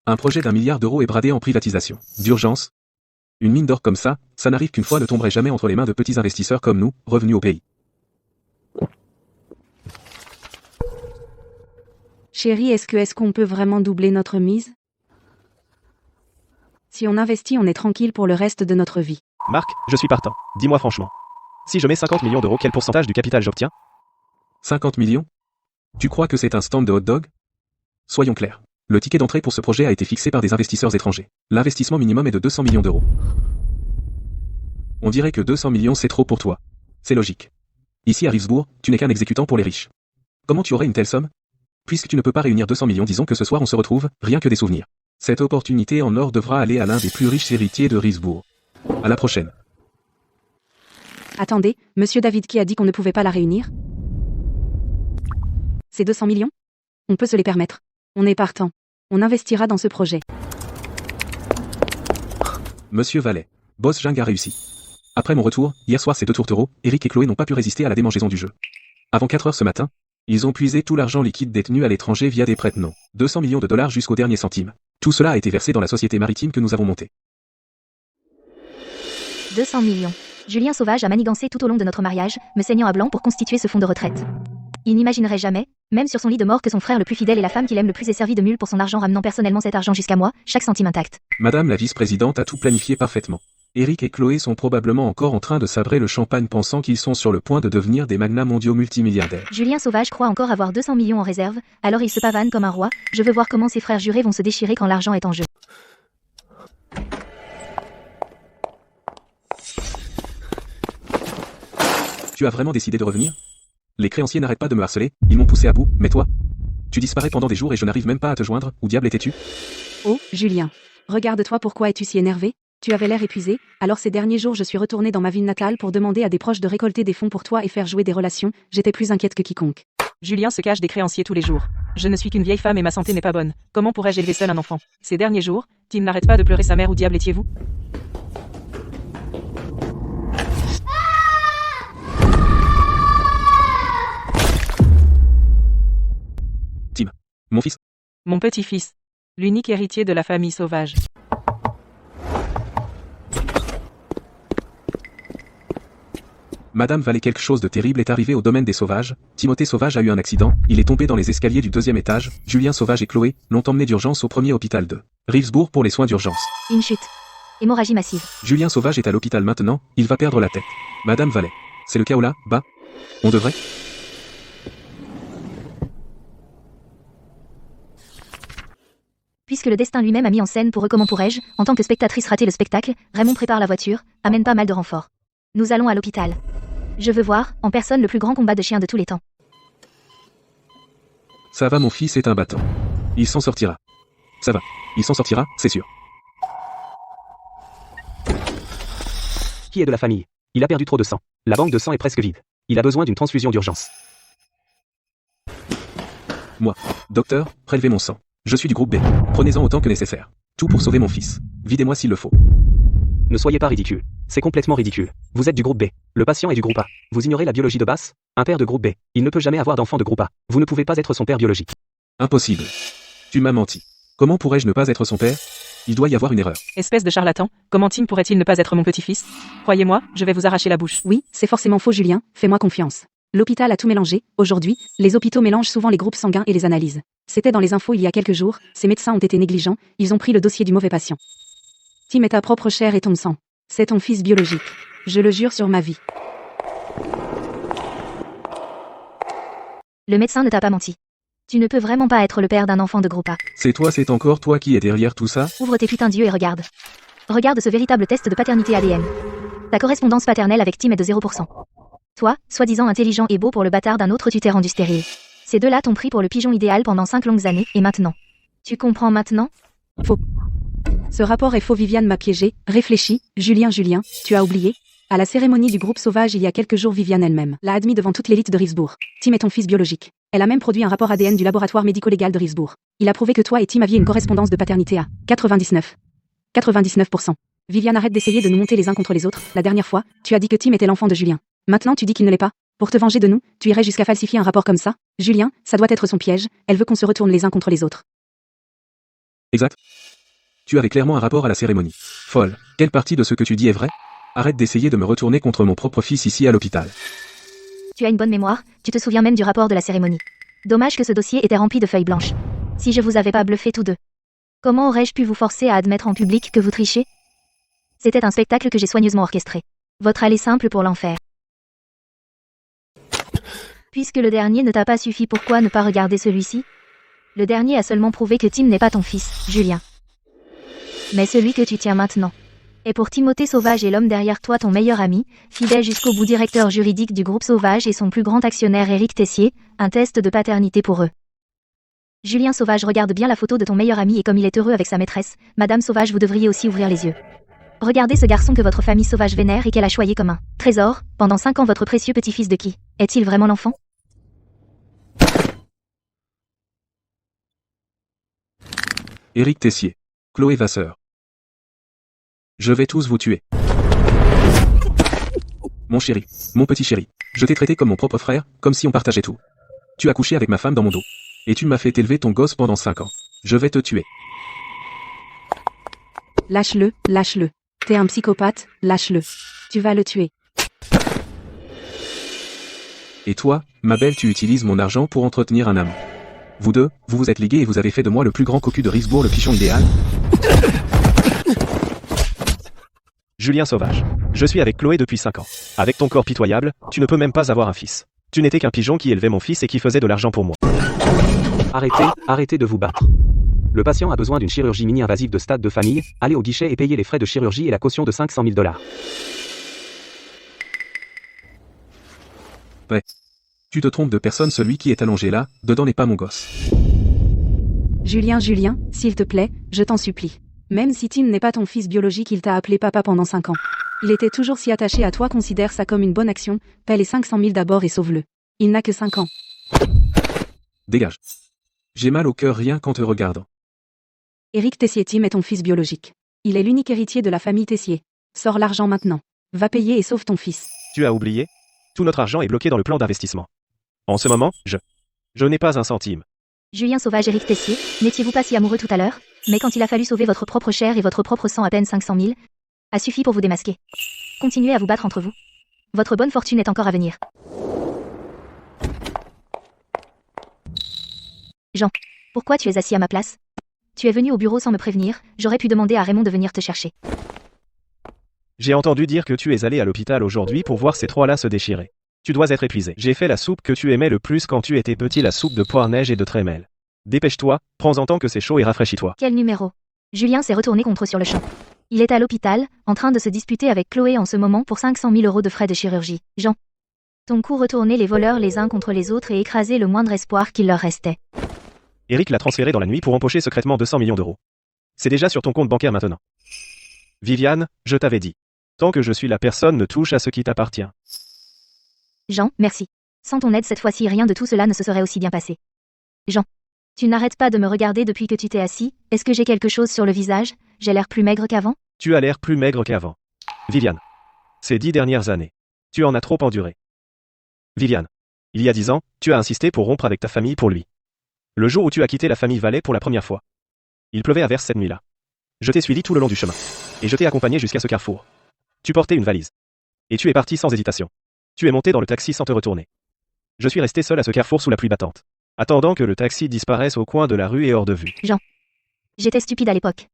Un projet d'1 milliard d'euros est bradé en privatisation. D'urgence. Une mine d'or comme ça n'arrive qu'une fois, ne tomberait jamais entre les mains de petits investisseurs comme nous, revenus au pays. Chérie, est-ce qu'on peut vraiment doubler notre mise? Si on investit, on est tranquille pour le reste de notre vie. Marc, je suis partant. Dis-moi franchement. Si je mets 50 millions d'euros, quel pourcentage du capital j'obtiens? 50 millions? Tu crois que c'est un stand de hot dog? Soyons clairs. Le ticket d'entrée pour ce projet a été fixé par des investisseurs étrangers. L'investissement minimum est de 200 millions d'euros. On dirait que 200 millions c'est trop pour toi. C'est logique. Ici à Rivesbourg, tu n'es qu'un exécutant pour les riches. Comment tu aurais une telle somme? Puisque tu ne peux pas réunir 200 millions, disons que ce soir on se retrouve, rien que des souvenirs. Cette opportunité en or devra aller à l'un des plus riches héritiers de Risbourg. À la prochaine. Attendez, monsieur David qui a dit qu'on ne pouvait pas la réunir? Ces 200 millions? On peut se les permettre. On est partant. On investira dans ce projet. Monsieur Vallet. Boss Jing a réussi. Après mon retour, hier soir ces deux tourtereaux, Eric et Chloé n'ont pas pu résister à la démangeaison du jeu. Avant 4 heures ce matin, ils ont puisé tout l'argent liquide détenu à l'étranger via des prête-noms. 200 millions de dollars jusqu'au dernier centime. Tout cela a été versé dans la société maritime que nous avons montée. 200 millions. Julien Sauvage a manigancé tout au long de notre mariage, me saignant à blanc pour constituer ce fonds de retraite. Il n'imaginerait jamais, même sur son lit de mort, que son frère le plus fidèle et la femme qu'il aime le plus est servi de mule pour son argent, ramenant personnellement cet argent jusqu'à moi, chaque centime intact. Madame la vice-présidente a tout planifié parfaitement. Eric et Chloé sont probablement encore en train de sabrer le champagne pensant qu'ils sont sur le point de devenir des magnats mondiaux multimilliardaires. Julien Sauvage croit encore avoir 200 millions en réserve, alors il se pavane comme un roi. Je veux voir comment ses frères jurés vont se déchirer quand l'argent est en jeu. Tu as vraiment décidé de revenir? Les créanciers n'arrêtent pas de me harceler, ils m'ont poussé à bout, mais toi? Tu disparais pendant des jours et je n'arrive même pas à te joindre, où diable étais-tu? Oh, Julien. Regarde-toi, pourquoi es-tu si énervé? Tu avais l'air épuisé, alors ces derniers jours je suis retournée dans ma ville natale pour demander à des proches de récolter des fonds pour toi et faire jouer des relations, j'étais plus inquiète que quiconque. Julien se cache des créanciers tous les jours. Je ne suis qu'une vieille femme et ma santé n'est pas bonne. Comment pourrais-je élever seul un enfant? Ces derniers jours, Tim n'arrête pas de pleurer sa mère, où diable étiez-vous? Mon fils? Mon petit-fils. L'unique héritier de la famille Sauvage. Madame Vallée, quelque chose de terrible est arrivé au domaine des Sauvages. Timothée Sauvage a eu un accident, il est tombé dans les escaliers du 2e étage. Julien Sauvage et Chloé l'ont emmené d'urgence au premier hôpital de Rivesbourg pour les soins d'urgence. Une chute. Hémorragie massive. Julien Sauvage est à l'hôpital maintenant, il va perdre la tête. Madame Vallée. C'est le chaos là, bas? On devrait? Puisque le destin lui-même a mis en scène pour eux, comment pourrais-je, en tant que spectatrice, rater le spectacle? Raymond prépare la voiture, amène pas mal de renforts. Nous allons à l'hôpital. Je veux voir, en personne, le plus grand combat de chiens de tous les temps. Ça va, mon fils est un battant. Il s'en sortira. Ça va. Il s'en sortira, c'est sûr. Qui est de la famille? Il a perdu trop de sang. La banque de sang est presque vide. Il a besoin d'une transfusion d'urgence. Moi. Docteur, prélevez mon sang. Je suis du groupe B. Prenez-en autant que nécessaire. Tout pour sauver mon fils. Videz-moi s'il le faut. Ne soyez pas ridicule. C'est complètement ridicule. Vous êtes du groupe B. Le patient est du groupe A. Vous ignorez la biologie de base? Un père de groupe B. Il ne peut jamais avoir d'enfant de groupe A. Vous ne pouvez pas être son père biologique. Impossible. Tu m'as menti. Comment pourrais-je ne pas être son père? Il doit y avoir une erreur. Espèce de charlatan, comment Tim pourrait-il ne pas être mon petit-fils? Croyez-moi, je vais vous arracher la bouche. Oui, c'est forcément faux, Julien, fais-moi confiance. L'hôpital a tout mélangé. Aujourd'hui, les hôpitaux mélangent souvent les groupes sanguins et les analyses. C'était dans les infos il y a quelques jours, ces médecins ont été négligents, ils ont pris le dossier du mauvais patient. Tim est ta propre chair et ton sang. C'est ton fils biologique. Je le jure sur ma vie. Le médecin ne t'a pas menti. Tu ne peux vraiment pas être le père d'un enfant de groupe A. C'est encore toi qui es derrière tout ça? Ouvre tes putains d'yeux et regarde. Regarde ce véritable test de paternité ADN. Ta correspondance paternelle avec Tim est de 0%. Toi, soi-disant intelligent et beau pour le bâtard d'un autre, tu t'es rendu stérile. Ces deux-là t'ont pris pour le pigeon idéal pendant 5 longues années, et maintenant? Tu comprends maintenant? Faux. Ce rapport est faux, Viviane m'a piégé. Réfléchis, Julien, tu as oublié? À la cérémonie du groupe Sauvage il y a quelques jours, Viviane elle-même l'a admis devant toute l'élite de Rivesbourg. Tim est ton fils biologique. Elle a même produit un rapport ADN du laboratoire médico-légal de Rivesbourg. Il a prouvé que toi et Tim aviez une correspondance de paternité à 99%. Viviane, arrête d'essayer de nous monter les uns contre les autres. La dernière fois, tu as dit que Tim était l'enfant de Julien. Maintenant tu dis qu'il ne l'est pas. Pour te venger de nous, tu irais jusqu'à falsifier un rapport comme ça? Julien, ça doit être son piège, elle veut qu'on se retourne les uns contre les autres. Exact. Tu avais clairement un rapport à la cérémonie. Folle. Quelle partie de ce que tu dis est vraie? Arrête d'essayer de me retourner contre mon propre fils ici à l'hôpital. Tu as une bonne mémoire, tu te souviens même du rapport de la cérémonie. Dommage que ce dossier était rempli de feuilles blanches. Si je vous avais pas bluffé tous deux. Comment aurais-je pu vous forcer à admettre en public que vous trichez? C'était un spectacle que j'ai soigneusement orchestré. Votre aller simple pour l'enfer. Puisque le dernier ne t'a pas suffi, pourquoi ne pas regarder celui-ci? Le dernier a seulement prouvé que Tim n'est pas ton fils, Julien. Mais celui que tu tiens maintenant est pour Timothée Sauvage et l'homme derrière toi, ton meilleur ami, fidèle jusqu'au bout, directeur juridique du groupe Sauvage et son plus grand actionnaire Éric Tessier, un test de paternité pour eux. Julien Sauvage, regarde bien la photo de ton meilleur ami et comme il est heureux avec sa maîtresse, Madame Sauvage, vous devriez aussi ouvrir les yeux. Regardez ce garçon que votre famille sauvage vénère et qu'elle a choyé comme un trésor, pendant 5 ans votre précieux petit-fils de qui? Est-il vraiment l'enfant? Éric Tessier. Chloé Vasseur. Je vais tous vous tuer. Mon chéri, mon petit chéri, je t'ai traité comme mon propre frère, comme si on partageait tout. Tu as couché avec ma femme dans mon dos. Et tu m'as fait élever ton gosse pendant 5 ans. Je vais te tuer. Lâche-le, lâche-le. T'es un psychopathe, lâche-le. Tu vas le tuer. Et toi, ma belle, tu utilises mon argent pour entretenir un amant. Vous deux, vous vous êtes ligués et vous avez fait de moi le plus grand cocu de Risbourg, le pichon idéal. Julien Sauvage. Je suis avec Chloé depuis 5 ans. Avec ton corps pitoyable, tu ne peux même pas avoir un fils. Tu n'étais qu'un pigeon qui élevait mon fils et qui faisait de l'argent pour moi. Arrêtez de vous battre. Le patient a besoin d'une chirurgie mini-invasive de stade de famille, allez au guichet et payez les frais de chirurgie et la caution de 500 000 $. Ouais. Tu te trompes de personne, celui qui est allongé là, dedans n'est pas mon gosse. Julien, s'il te plaît, je t'en supplie. Même si Tim n'est pas ton fils biologique, il t'a appelé papa pendant 5 ans. Il était toujours si attaché à toi, considère ça comme une bonne action, paie les 500 000 d'abord et sauve-le. Il n'a que 5 ans. Dégage. J'ai mal au cœur rien qu'en te regardant. Éric Tessier, Tim est ton fils biologique. Il est l'unique héritier de la famille Tessier. Sors l'argent maintenant. Va payer et sauve ton fils. Tu as oublié? Tout notre argent est bloqué dans le plan d'investissement. En ce moment, je n'ai pas un centime. Julien Sauvage, Éric Tessier, n'étiez-vous pas si amoureux tout à l'heure? Mais quand il a fallu sauver votre propre chair et votre propre sang, à peine 500 000, a suffi pour vous démasquer. Continuez à vous battre entre vous. Votre bonne fortune est encore à venir. Jean, pourquoi tu es assis à ma place? Tu es venu au bureau sans me prévenir, j'aurais pu demander à Raymond de venir te chercher. J'ai entendu dire que tu es allé à l'hôpital aujourd'hui pour voir ces trois-là se déchirer. Tu dois être épuisé. J'ai fait la soupe que tu aimais le plus quand tu étais petit, la soupe de poire-neige et de trémel. Dépêche-toi, prends-en temps que c'est chaud et rafraîchis-toi. Quel numéro? Julien s'est retourné contre sur le champ. Il est à l'hôpital, en train de se disputer avec Chloé en ce moment pour 500 000 € de frais de chirurgie. Jean. Ton coup, retourner les voleurs les uns contre les autres et écraser le moindre espoir qu'il leur restait. Eric l'a transféré dans la nuit pour empocher secrètement 200 millions d'euros. C'est déjà sur ton compte bancaire maintenant. Viviane, je t'avais dit. Tant que je suis là, personne ne touche à ce qui t'appartient. Jean, merci. Sans ton aide cette fois-ci, rien de tout cela ne se serait aussi bien passé. Jean. Tu n'arrêtes pas de me regarder depuis que tu t'es assis, est-ce que j'ai quelque chose sur le visage? J'ai l'air plus maigre qu'avant? Tu as l'air plus maigre qu'avant. Viviane. Ces 10 dernières années. Tu en as trop enduré. Viviane. Il y a 10 ans, tu as insisté pour rompre avec ta famille pour lui. Le jour où tu as quitté la famille Vallée pour la première fois. Il pleuvait à verse cette nuit-là. Je t'ai suivi tout le long du chemin. Et je t'ai accompagné jusqu'à ce carrefour. Tu portais une valise. Et tu es parti sans hésitation. Tu es monté dans le taxi sans te retourner. Je suis resté seul à ce carrefour sous la pluie battante. Attendant que le taxi disparaisse au coin de la rue et hors de vue. Jean. J'étais stupide à l'époque.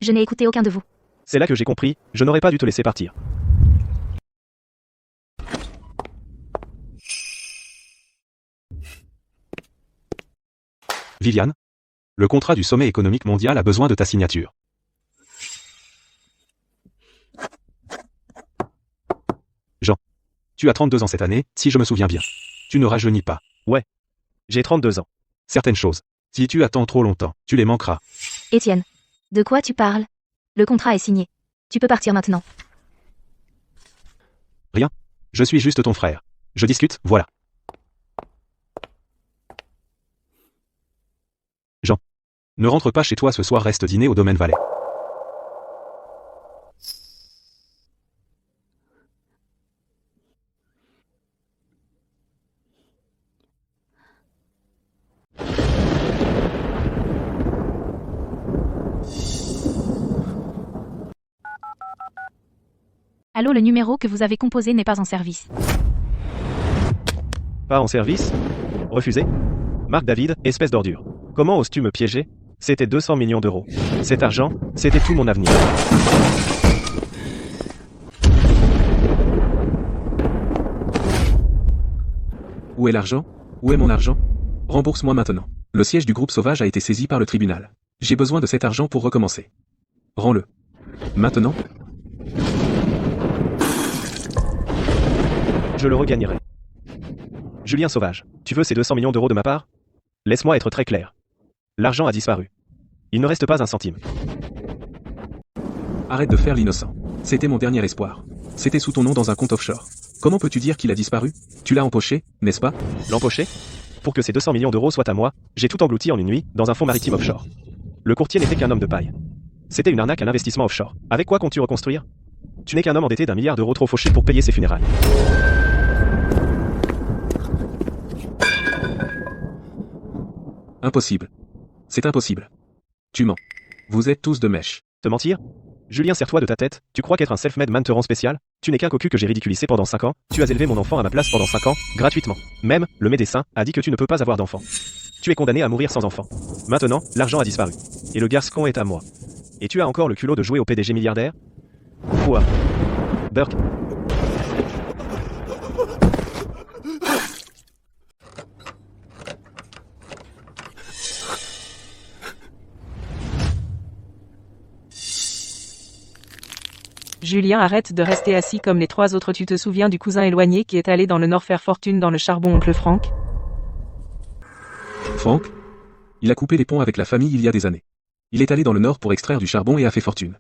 Je n'ai écouté aucun de vous. C'est là que j'ai compris, je n'aurais pas dû te laisser partir. Viviane, le contrat du sommet économique mondial a besoin de ta signature. Jean, tu as 32 ans cette année, si je me souviens bien. Tu ne rajeunis pas. Ouais. J'ai 32 ans. Certaines choses, si tu attends trop longtemps, tu les manqueras. Étienne. De quoi tu parles? Le contrat est signé. Tu peux partir maintenant. Rien. Je suis juste ton frère. Je discute, voilà. Jean. Ne rentre pas chez toi ce soir, reste dîner au domaine Vallée. Allô, le numéro que vous avez composé n'est pas en service. Pas en service? Refusé? Marc David, espèce d'ordure. Comment oses-tu me piéger? C'était 200 millions d'euros. Cet argent, c'était tout mon avenir. Où est l'argent? Où est mon argent? Rembourse-moi maintenant. Le siège du groupe Sauvage a été saisi par le tribunal. J'ai besoin de cet argent pour recommencer. Rends-le. Maintenant? Je le regagnerai. Julien Sauvage, tu veux ces 200 millions d'euros de ma part? Laisse-moi être très clair. L'argent a disparu. Il ne reste pas un centime. Arrête de faire l'innocent. C'était mon dernier espoir. C'était sous ton nom dans un compte offshore. Comment peux-tu dire qu'il a disparu? Tu l'as empoché, n'est-ce pas? L'empoché? Pour que ces 200 millions d'euros soient à moi, j'ai tout englouti en une nuit, dans un fonds maritime offshore. Le courtier n'était qu'un homme de paille. C'était une arnaque à l'investissement offshore. Avec quoi comptes-tu reconstruire? Tu n'es qu'un homme endetté d'1 milliard d'euros trop fauché pour payer ses funérailles. Impossible. C'est impossible. Tu mens. Vous êtes tous de mèche. Te mentir? Julien, serre-toi de ta tête. Tu crois qu'être un self-made man te rend spécial? Tu n'es qu'un cocu que j'ai ridiculisé pendant 5 ans. Tu as élevé mon enfant à ma place pendant 5 ans, gratuitement. Même, le médecin a dit que tu ne peux pas avoir d'enfant. Tu es condamné à mourir sans enfant. Maintenant, l'argent a disparu. Et le garçon est à moi. Et tu as encore le culot de jouer au PDG milliardaire? Quoi? Burke. Julien, arrête de rester assis comme les 3 autres. Tu te souviens du cousin éloigné qui est allé dans le Nord faire fortune dans le charbon, oncle Franck? Franck? Il a coupé les ponts avec la famille il y a des années. Il est allé dans le Nord pour extraire du charbon et a fait fortune.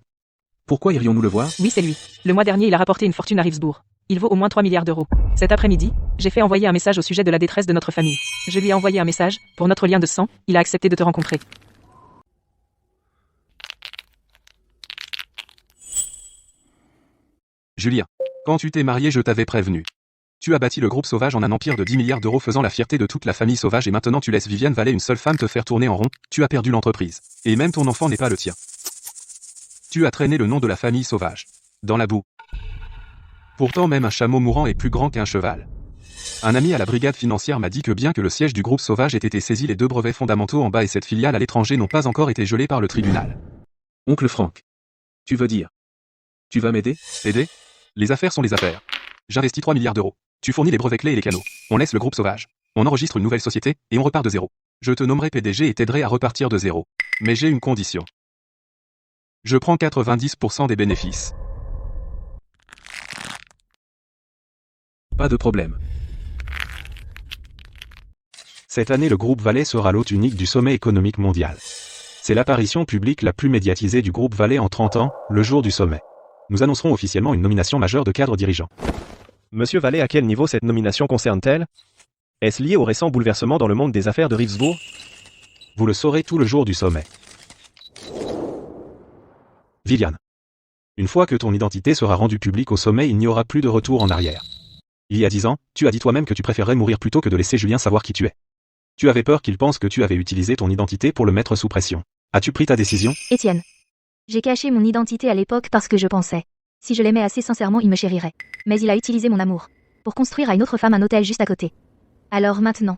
Pourquoi irions-nous le voir? Oui, c'est lui. Le mois dernier, il a rapporté une fortune à Rivesbourg. Il vaut au moins 3 milliards d'euros. Cet après-midi, j'ai fait envoyer un message au sujet de la détresse de notre famille. Je lui ai envoyé un message, pour notre lien de sang, il a accepté de te rencontrer. Julien, quand tu t'es marié, je t'avais prévenu. Tu as bâti le groupe Sauvage en un empire de 10 milliards d'euros faisant la fierté de toute la famille Sauvage et maintenant tu laisses Viviane Vallée, une seule femme, te faire tourner en rond. Tu as perdu l'entreprise. Et même ton enfant n'est pas le tien. Tu as traîné le nom de la famille Sauvage dans la boue. Pourtant même un chameau mourant est plus grand qu'un cheval. Un ami à la brigade financière m'a dit que bien que le siège du groupe Sauvage ait été saisi, les 2 brevets fondamentaux en bas et cette filiale à l'étranger n'ont pas encore été gelés par le tribunal. Oncle Franck. Tu veux dire? Tu vas m'aider? Aider? Les affaires sont les affaires. J'investis 3 milliards d'euros. Tu fournis les brevets clés et les canaux. On laisse le groupe Sauvage. On enregistre une nouvelle société, et on repart de zéro. Je te nommerai PDG et t'aiderai à repartir de zéro. Mais j'ai une condition. Je prends 90% des bénéfices. Pas de problème. Cette année, le groupe Vallée sera l'hôte unique du sommet économique mondial. C'est l'apparition publique la plus médiatisée du groupe Vallée en 30 ans, le jour du sommet. Nous annoncerons officiellement une nomination majeure de cadre dirigeant. Monsieur Vallée, à quel niveau cette nomination concerne-t-elle? Est-ce lié au récent bouleversement dans le monde des affaires de Rivesbourg? Vous le saurez tout le jour du sommet. Viviane. Une fois que ton identité sera rendue publique au sommet, il n'y aura plus de retour en arrière. Il y a 10 ans, tu as dit toi-même que tu préférerais mourir plutôt que de laisser Julien savoir qui tu es. Tu avais peur qu'il pense que tu avais utilisé ton identité pour le mettre sous pression. As-tu pris ta décision? Étienne. J'ai caché mon identité à l'époque parce que je pensais. Si je l'aimais assez sincèrement, il me chérirait. Mais il a utilisé mon amour pour construire à une autre femme un hôtel juste à côté. Alors maintenant,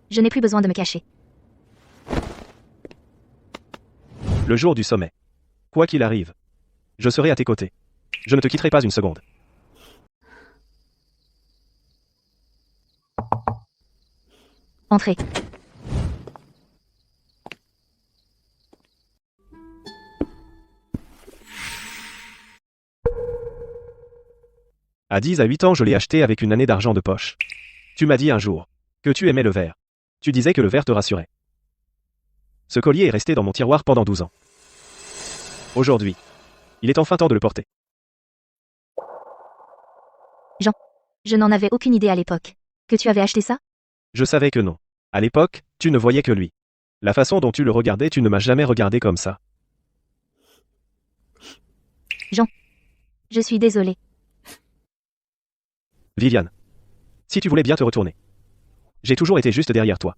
je n'ai plus besoin de me cacher. Le jour du sommet. Quoi qu'il arrive, je serai à tes côtés. Je ne te quitterai pas une seconde. Entrez. À 10 à 8 ans, je l'ai acheté avec une année d'argent de poche. Tu m'as dit un jour que tu aimais le verre. Tu disais que le verre te rassurait. Ce collier est resté dans mon tiroir pendant 12 ans. Aujourd'hui, il est enfin temps de le porter. Jean, je n'en avais aucune idée à l'époque. Que tu avais acheté ça? Je savais que non. À l'époque, tu ne voyais que lui. La façon dont tu le regardais, tu ne m'as jamais regardé comme ça. Jean, je suis désolée. Viviane, si tu voulais bien te retourner. J'ai toujours été juste derrière toi.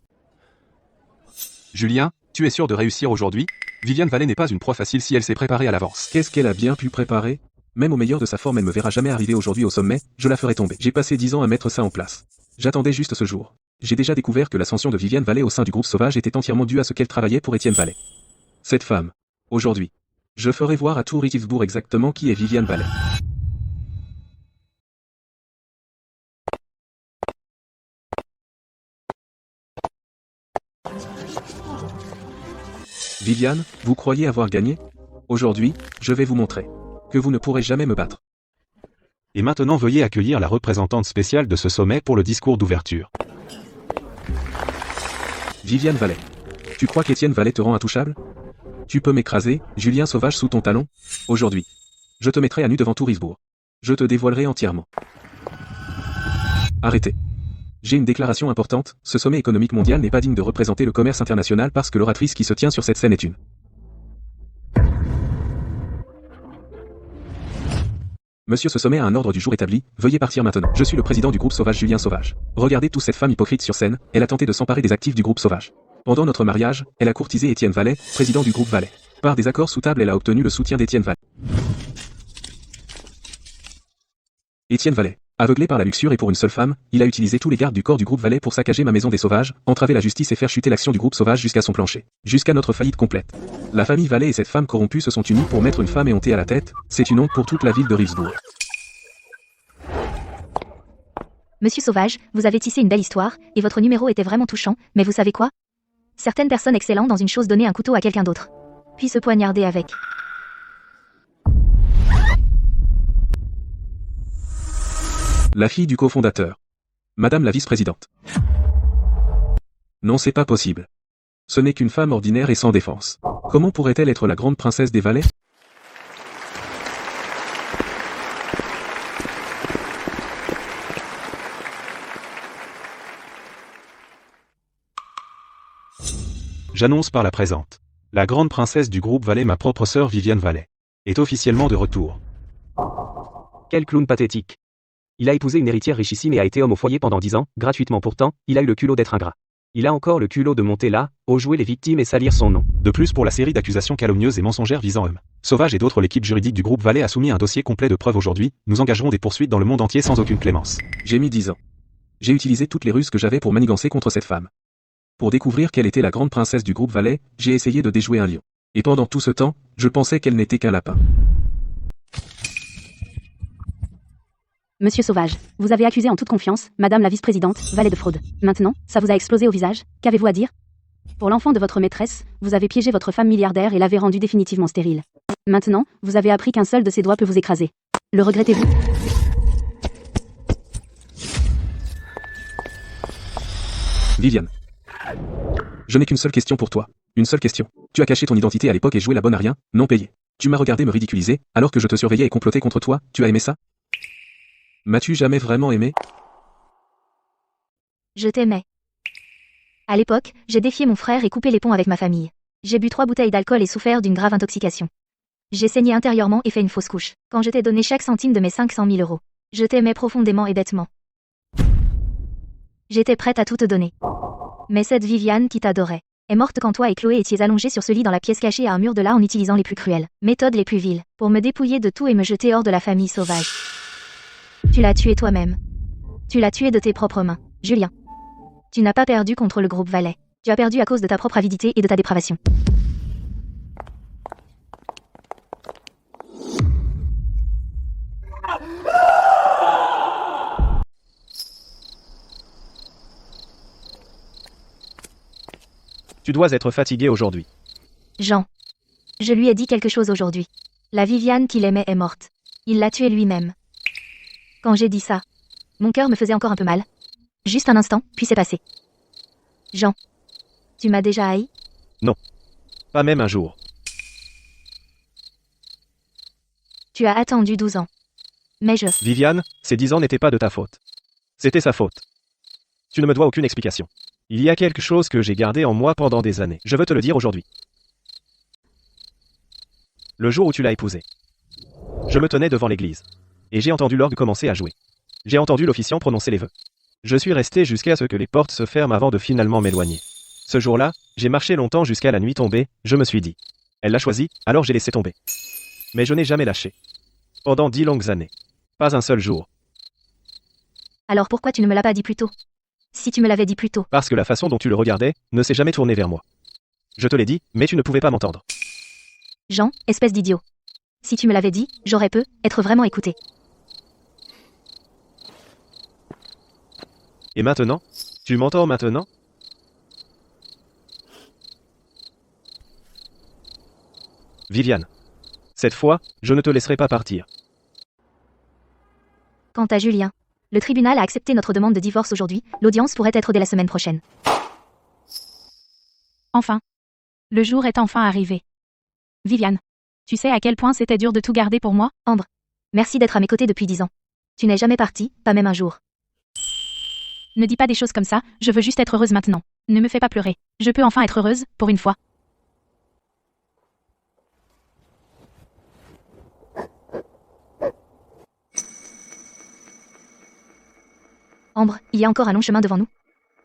Julien, tu es sûr de réussir aujourd'hui? Viviane Vallée n'est pas une proie facile si elle s'est préparée à l'avance. Qu'est-ce qu'elle a bien pu préparer? Même au meilleur de sa forme, elle me verra jamais arriver aujourd'hui au sommet, je la ferai tomber. J'ai passé 10 ans à mettre ça en place. J'attendais juste ce jour. J'ai déjà découvert que l'ascension de Viviane Vallée au sein du groupe Sauvage était entièrement due à ce qu'elle travaillait pour Étienne Vallée. Cette femme. Aujourd'hui. Je ferai voir à tout Rivesbourg exactement qui est Viviane Vallée. Viviane, vous croyez avoir gagné? Aujourd'hui, je vais vous montrer que vous ne pourrez jamais me battre. Et maintenant veuillez accueillir la représentante spéciale de ce sommet pour le discours d'ouverture. Viviane Vallée. Tu crois qu'Étienne Vallet te rend intouchable? Tu peux m'écraser, Julien Sauvage sous ton talon? Aujourd'hui. Je te mettrai à nu devant tout Risbourg. Je te dévoilerai entièrement. Arrêtez. J'ai une déclaration importante, ce sommet économique mondial n'est pas digne de représenter le commerce international parce que l'oratrice qui se tient sur cette scène est une. Monsieur, ce sommet a un ordre du jour établi, veuillez partir maintenant. Je suis le président du groupe Sauvage Julien Sauvage. Regardez tous cette femme hypocrite sur scène, elle a tenté de s'emparer des actifs du groupe Sauvage. Pendant notre mariage, elle a courtisé Étienne Vallet, président du groupe Vallet. Par des accords sous table, elle a obtenu le soutien d'Étienne Vallet. Étienne Vallet. Aveuglé par la luxure et pour une seule femme, il a utilisé tous les gardes du corps du groupe Vallet pour saccager ma maison des sauvages, entraver la justice et faire chuter l'action du groupe Sauvage jusqu'à son plancher. Jusqu'à notre faillite complète. La famille Vallet et cette femme corrompue se sont unis pour mettre une femme éhontée à la tête, c'est une honte pour toute la ville de Risbourg. Monsieur Sauvage, vous avez tissé une belle histoire, et votre numéro était vraiment touchant, mais vous savez quoi? Certaines personnes excellentes dans une chose donner un couteau à quelqu'un d'autre. Puis se poignarder avec. La fille du cofondateur. Madame la vice-présidente. Non, c'est pas possible. Ce n'est qu'une femme ordinaire et sans défense. Comment pourrait-elle être la grande princesse des Valets? J'annonce par la présente. La grande princesse du groupe Vallet, ma propre sœur Viviane Vallet, est officiellement de retour. Quel clown pathétique. Il a épousé une héritière richissime et a été homme au foyer pendant 10 ans, gratuitement pourtant, il a eu le culot d'être ingrat. Il a encore le culot de monter là, au jouer les victimes et salir son nom. De plus, pour la série d'accusations calomnieuses et mensongères visant Homme Sauvage et d'autres, l'équipe juridique du groupe Vallet a soumis un dossier complet de preuves aujourd'hui, nous engagerons des poursuites dans le monde entier sans aucune clémence. J'ai mis 10 ans. J'ai utilisé toutes les ruses que j'avais pour manigancer contre cette femme. Pour découvrir qu'elle était la grande princesse du groupe Vallet, j'ai essayé de déjouer un lion. Et pendant tout ce temps, je pensais qu'elle n'était qu'un lapin. Monsieur Sauvage, vous avez accusé en toute confiance, Madame la vice-présidente, Vallet de fraude. Maintenant, ça vous a explosé au visage, qu'avez-vous à dire? Pour l'enfant de votre maîtresse, vous avez piégé votre femme milliardaire et l'avez rendue définitivement stérile. Maintenant, vous avez appris qu'un seul de ses doigts peut vous écraser. Le regrettez-vous? Viviane. Je n'ai qu'une seule question pour toi. Une seule question. Tu as caché ton identité à l'époque et joué la bonne à rien, non payé. Tu m'as regardé me ridiculiser, alors que je te surveillais et complotais contre toi, tu as aimé ça? M'as-tu jamais vraiment aimé? Je t'aimais. À l'époque, j'ai défié mon frère et coupé les ponts avec ma famille. J'ai bu 3 bouteilles d'alcool et souffert d'une grave intoxication. J'ai saigné intérieurement et fait une fausse couche. Quand je t'ai donné chaque centime de mes 500 000 euros. Je t'aimais profondément et bêtement. J'étais prête à tout te donner. Mais cette Viviane qui t'adorait est morte quand toi et Chloé étiez allongés sur ce lit dans la pièce cachée à un mur de là en utilisant les plus cruelles méthodes les plus viles pour me dépouiller de tout et me jeter hors de la famille sauvage. Tu l'as tué toi-même. Tu l'as tué de tes propres mains, Julien. Tu n'as pas perdu contre le groupe Vallet. Tu as perdu à cause de ta propre avidité et de ta dépravation. Tu dois être fatigué aujourd'hui. Jean. Je lui ai dit quelque chose aujourd'hui. La Viviane qu'il aimait est morte. Il l'a tuée lui-même. Quand j'ai dit ça, mon cœur me faisait encore un peu mal. Juste un instant, puis c'est passé. Jean. Tu m'as déjà haï? Non. Pas même un jour. Tu as attendu 12 ans. Mais Viviane, ces 10 ans n'étaient pas de ta faute. C'était sa faute. Tu ne me dois aucune explication. Il y a quelque chose que j'ai gardé en moi pendant des années. Je veux te le dire aujourd'hui. Le jour où tu l'as épousée, je me tenais devant l'église. Et j'ai entendu l'orgue commencer à jouer. J'ai entendu l'officiant prononcer les vœux. Je suis resté jusqu'à ce que les portes se ferment avant de finalement m'éloigner. Ce jour-là, j'ai marché longtemps jusqu'à la nuit tombée, je me suis dit. Elle l'a choisi, alors j'ai laissé tomber. Mais je n'ai jamais lâché. Pendant 10 longues années. Pas un seul jour. Alors pourquoi tu ne me l'as pas dit plus tôt? Si tu me l'avais dit plus tôt. Parce que la façon dont tu le regardais ne s'est jamais tournée vers moi. Je te l'ai dit, mais tu ne pouvais pas m'entendre. Jean, espèce d'idiot. Si tu me l'avais dit, j'aurais pu être vraiment écouté. Et maintenant? Tu m'entends maintenant? Viviane. Cette fois, je ne te laisserai pas partir. Quant à Julien, le tribunal a accepté notre demande de divorce aujourd'hui, l'audience pourrait être dès la semaine prochaine. Enfin. Le jour est enfin arrivé. Viviane. Tu sais à quel point c'était dur de tout garder pour moi? Ambre. Merci d'être à mes côtés depuis 10 ans. Tu n'es jamais partie, pas même un jour. Ne dis pas des choses comme ça, je veux juste être heureuse maintenant. Ne me fais pas pleurer. Je peux enfin être heureuse, pour une fois. Ambre, il y a encore un long chemin devant nous.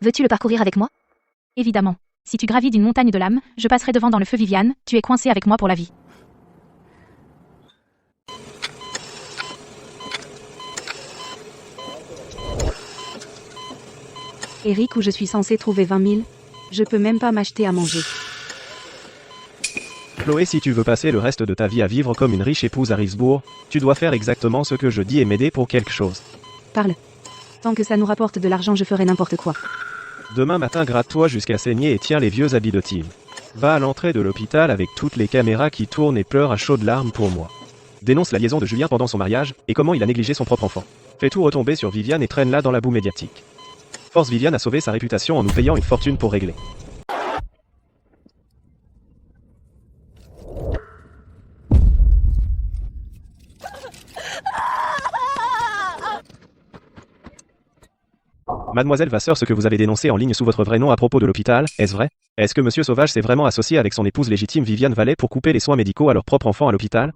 Veux-tu le parcourir avec moi? Évidemment. Si tu gravis d'une montagne de l'âme, je passerai devant dans le feu. Viviane, tu es coincée avec moi pour la vie. Eric, où je suis censé trouver 20 000? Je peux même pas m'acheter à manger. Chloé, si tu veux passer le reste de ta vie à vivre comme une riche épouse à Reevesbourg, tu dois faire exactement ce que je dis et m'aider pour quelque chose. Parle. Tant que ça nous rapporte de l'argent, je ferai n'importe quoi. Demain matin, gratte-toi jusqu'à saigner et tiens les vieux habits de Tim. Va à l'entrée de l'hôpital avec toutes les caméras qui tournent et pleure à chaudes larmes pour moi. Dénonce la liaison de Julien pendant son mariage et comment il a négligé son propre enfant. Fais tout retomber sur Viviane et traîne-la dans la boue médiatique. Force Viviane à sauver sa réputation en nous payant une fortune pour régler. Mademoiselle Vasseur, ce que vous avez dénoncé en ligne sous votre vrai nom à propos de l'hôpital, est-ce vrai? Est-ce que Monsieur Sauvage s'est vraiment associé avec son épouse légitime Viviane Vallée pour couper les soins médicaux à leur propre enfant à l'hôpital?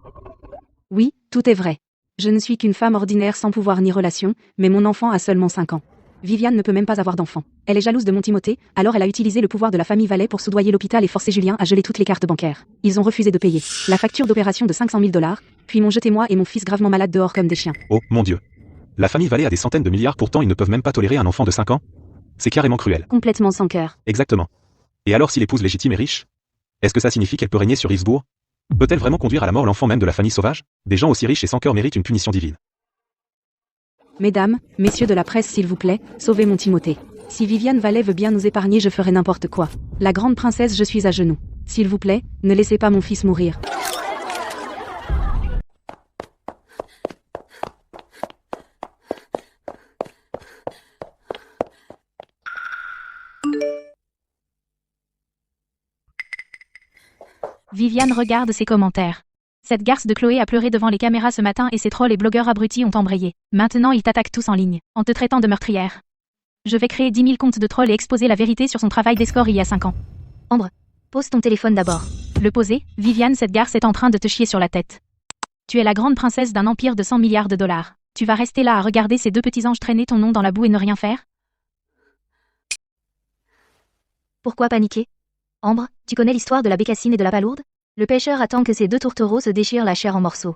Oui, tout est vrai. Je ne suis qu'une femme ordinaire sans pouvoir ni relation, mais mon enfant a seulement 5 ans. Viviane ne peut même pas avoir d'enfant. Elle est jalouse de mon Timothée, alors elle a utilisé le pouvoir de la famille Vallée pour soudoyer l'hôpital et forcer Julien à geler toutes les cartes bancaires. Ils ont refusé de payer. La facture d'opération de 500 000 $, puis m'ont jeté moi et mon fils gravement malade dehors comme des chiens. Oh, mon Dieu. La famille Vallée a des centaines de milliards, pourtant ils ne peuvent même pas tolérer un enfant de 5 ans? C'est carrément cruel. Complètement sans cœur. Exactement. Et alors si l'épouse légitime est riche? Est-ce que ça signifie qu'elle peut régner sur Reevesbourg? Peut-elle vraiment conduire à la mort l'enfant même de la famille Sauvage? Des gens aussi riches et sans cœur méritent une punition divine. Mesdames, messieurs de la presse, s'il vous plaît, sauvez mon Timothée. Si Viviane Vallée veut bien nous épargner, je ferai n'importe quoi. La grande princesse, je suis à genoux. S'il vous plaît, ne laissez pas mon fils mourir. Viviane regarde ses commentaires. Cette garce de Chloé a pleuré devant les caméras ce matin et ses trolls et blogueurs abrutis ont embrayé. Maintenant ils t'attaquent tous en ligne, en te traitant de meurtrière. Je vais créer 10 000 comptes de trolls et exposer la vérité sur son travail d'escort il y a 5 ans. Ambre, pose ton téléphone d'abord. Le poser, Viviane, cette garce est en train de te chier sur la tête. Tu es la grande princesse d'un empire de 100 milliards de $. Tu vas rester là à regarder ces deux petits anges traîner ton nom dans la boue et ne rien faire? Pourquoi paniquer? Ambre, tu connais l'histoire de la bécassine et de la palourde? Le pêcheur attend que ces deux tourtereaux se déchirent la chair en morceaux.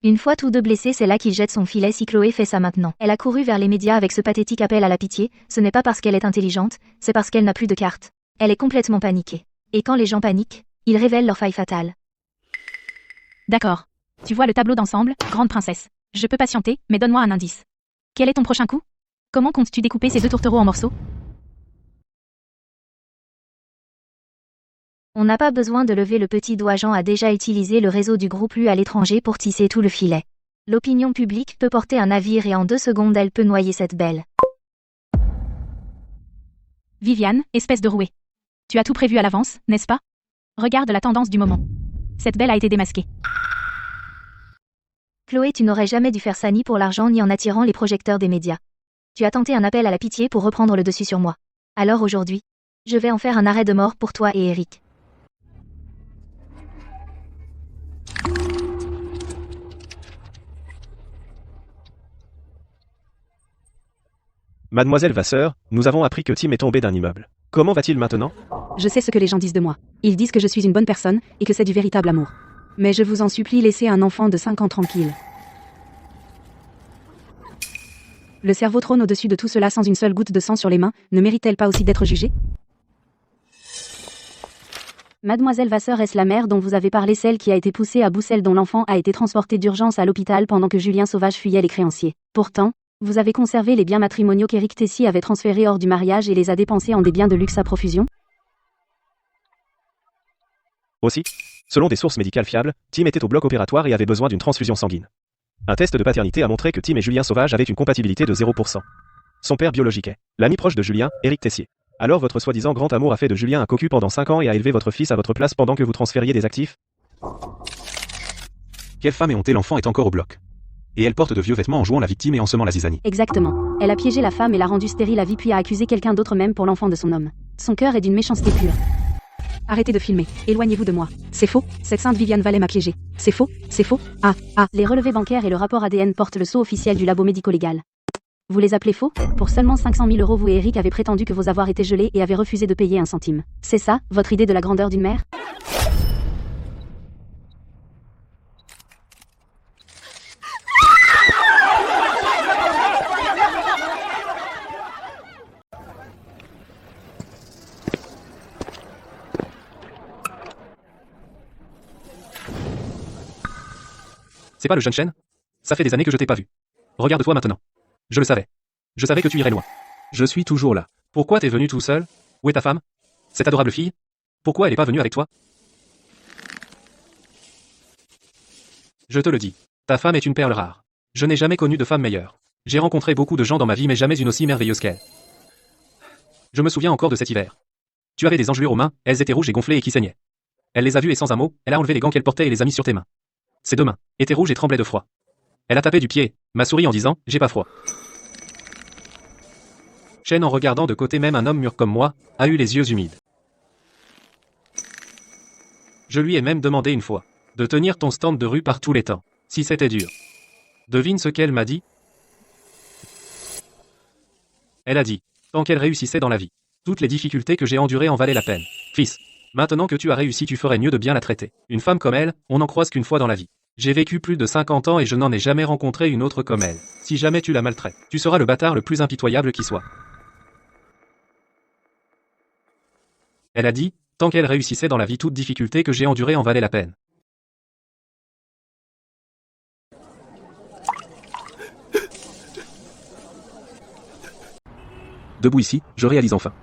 Une fois tous deux blessés, c'est là qu'il jette son filet. Si Chloé fait ça maintenant. Elle a couru vers les médias avec ce pathétique appel à la pitié. Ce n'est pas parce qu'elle est intelligente, c'est parce qu'elle n'a plus de cartes. Elle est complètement paniquée. Et quand les gens paniquent, ils révèlent leur faille fatale. D'accord. Tu vois le tableau d'ensemble, grande princesse. Je peux patienter, mais donne-moi un indice. Quel est ton prochain coup? Comment comptes-tu découper ces deux tourtereaux en morceaux? On n'a pas besoin de lever le petit doigt. Jean a déjà utilisé le réseau du groupe Lu à l'étranger pour tisser tout le filet. L'opinion publique peut porter un navire et en 2 secondes elle peut noyer cette belle. Viviane, espèce de rouée. Tu as tout prévu à l'avance, n'est-ce pas? Regarde la tendance du moment. Cette belle a été démasquée. Chloé, tu n'aurais jamais dû faire ça ni pour l'argent ni en attirant les projecteurs des médias. Tu as tenté un appel à la pitié pour reprendre le dessus sur moi. Alors aujourd'hui, je vais en faire un arrêt de mort pour toi et Eric. Mademoiselle Vasseur, nous avons appris que Tim est tombé d'un immeuble. Comment va-t-il maintenant? Je sais ce que les gens disent de moi. Ils disent que je suis une bonne personne et que c'est du véritable amour. Mais je vous en supplie, laissez un enfant de 5 ans tranquille. Le cerveau trône au-dessus de tout cela sans une seule goutte de sang sur les mains, ne mérite-t-elle pas aussi d'être jugée? Mademoiselle Vasseur, est-ce la mère dont vous avez parlé, celle qui a été poussée à bout, celle dont l'enfant a été transporté d'urgence à l'hôpital pendant que Julien Sauvage fuyait les créanciers? Pourtant, vous avez conservé les biens matrimoniaux qu'Éric Tessier avait transférés hors du mariage et les a dépensés en des biens de luxe à profusion? Aussi, selon des sources médicales fiables, Tim était au bloc opératoire et avait besoin d'une transfusion sanguine. Un test de paternité a montré que Tim et Julien Sauvage avaient une compatibilité de 0%. Son père biologique est l'ami proche de Julien, Éric Tessier. Alors votre soi-disant grand amour a fait de Julien un cocu pendant 5 ans et a élevé votre fils à votre place pendant que vous transfériez des actifs? Quelle femme éhontée, l'enfant est encore au bloc. Et elle porte de vieux vêtements en jouant la victime et en semant la zizanie. Exactement. Elle a piégé la femme et l'a rendue stérile à vie puis a accusé quelqu'un d'autre même pour l'enfant de son homme. Son cœur est d'une méchanceté pure. Arrêtez de filmer. Éloignez-vous de moi. C'est faux. Cette sainte Viviane Vallée m'a piégé. C'est faux. C'est faux. Les relevés bancaires et le rapport ADN portent le sceau officiel du labo médico-légal. Vous les appelez faux? Pour seulement 500 000 euros, vous et Eric avez prétendu que vos avoirs étaient gelés et avez refusé de payer un centime. C'est ça, votre idée de la grandeur d'une mère? C'est pas le jeune chêne? Ça fait des années que je t'ai pas vu. Regarde-toi maintenant. Je le savais. Je savais que tu irais loin. Je suis toujours là. Pourquoi t'es venu tout seul? Où est ta femme? Cette adorable fille? Pourquoi elle est pas venue avec toi? Je te le dis. Ta femme est une perle rare. Je n'ai jamais connu de femme meilleure. J'ai rencontré beaucoup de gens dans ma vie mais jamais une aussi merveilleuse qu'elle. Je me souviens encore de cet hiver. Tu avais des engelures aux mains, elles étaient rouges et gonflées et qui saignaient. Elle les a vues et sans un mot, elle a enlevé les gants qu'elle portait et les a mis sur tes mains. Ses deux mains étaient rouges et tremblaient de froid. Elle a tapé du pied, m'a souri en disant « J'ai pas froid ». Chêne en regardant de côté, même un homme mûr comme moi, a eu les yeux humides. Je lui ai même demandé une fois de tenir ton stand de rue par tous les temps, si c'était dur. Devine ce qu'elle m'a dit? Elle a dit, tant qu'elle réussissait dans la vie, toutes les difficultés que j'ai endurées en valaient la peine. Fils, maintenant que tu as réussi, tu ferais mieux de bien la traiter. Une femme comme elle, on n'en croise qu'une fois dans la vie. J'ai vécu plus de 50 ans et je n'en ai jamais rencontré une autre comme elle. Si jamais tu la maltraites, tu seras le bâtard le plus impitoyable qui soit. Elle a dit, tant qu'elle réussissait dans la vie, toute difficulté que j'ai endurée en valait la peine. Debout ici, je réalise enfin.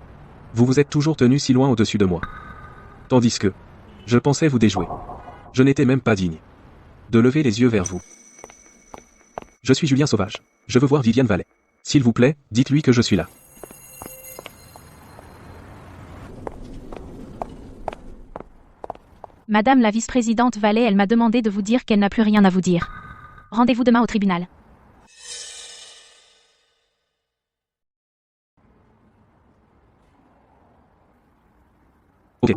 Vous vous êtes toujours tenu si loin au-dessus de moi. Tandis que je pensais vous déjouer. Je n'étais même pas digne de lever les yeux vers vous. Je suis Julien Sauvage. Je veux voir Viviane Vallée. S'il vous plaît, dites-lui que je suis là. Madame la vice-présidente Vallée, elle m'a demandé de vous dire qu'elle n'a plus rien à vous dire. Rendez-vous demain au tribunal. Ok.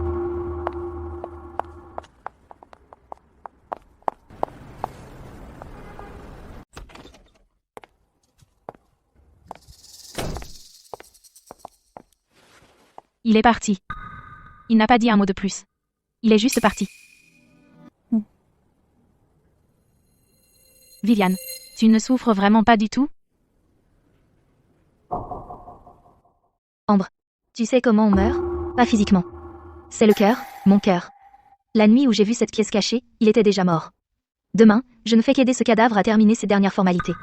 Il est parti. Il n'a pas dit un mot de plus. Il est juste parti. Viviane, tu ne souffres vraiment pas du tout? Ambre, tu sais comment on meurt? Pas physiquement. C'est le cœur, mon cœur. La nuit où j'ai vu cette pièce cachée, il était déjà mort. Demain, je ne fais qu'aider ce cadavre à terminer ses dernières formalités.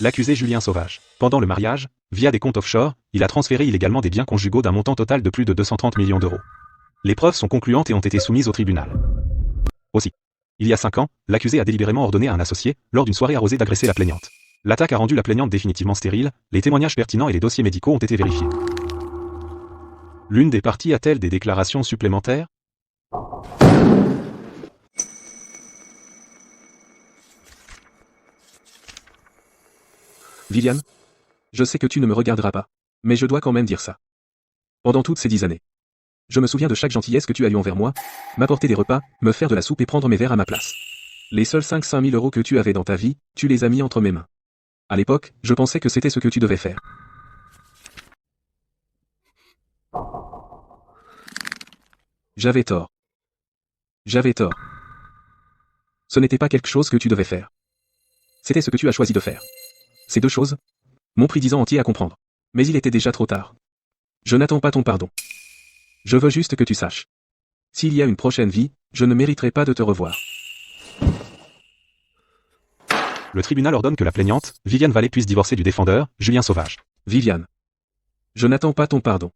L'accusé Julien Sauvage. Pendant le mariage, via des comptes offshore, il a transféré illégalement des biens conjugaux d'un montant total de plus de 230 millions d'euros. Les preuves sont concluantes et ont été soumises au tribunal. Aussi, il y a 5 ans, l'accusé a délibérément ordonné à un associé, lors d'une soirée arrosée, d'agresser la plaignante. L'attaque a rendu la plaignante définitivement stérile, les témoignages pertinents et les dossiers médicaux ont été vérifiés. L'une des parties a-t-elle des déclarations supplémentaires? Viviane, je sais que tu ne me regarderas pas, mais je dois quand même dire ça. Pendant toutes ces 10 années, je me souviens de chaque gentillesse que tu as eue envers moi, m'apporter des repas, me faire de la soupe et prendre mes verres à ma place. Les seuls 5 000 euros que tu avais dans ta vie, tu les as mis entre mes mains. À l'époque, je pensais que c'était ce que tu devais faire. J'avais tort. J'avais tort. Ce n'était pas quelque chose que tu devais faire. C'était ce que tu as choisi de faire. Ces deux choses m'ont pris 10 ans entiers à comprendre. Mais il était déjà trop tard. Je n'attends pas ton pardon. Je veux juste que tu saches. S'il y a une prochaine vie, je ne mériterai pas de te revoir. Le tribunal ordonne que la plaignante, Viviane Vallée, puisse divorcer du défendeur, Julien Sauvage. Viviane. Je n'attends pas ton pardon.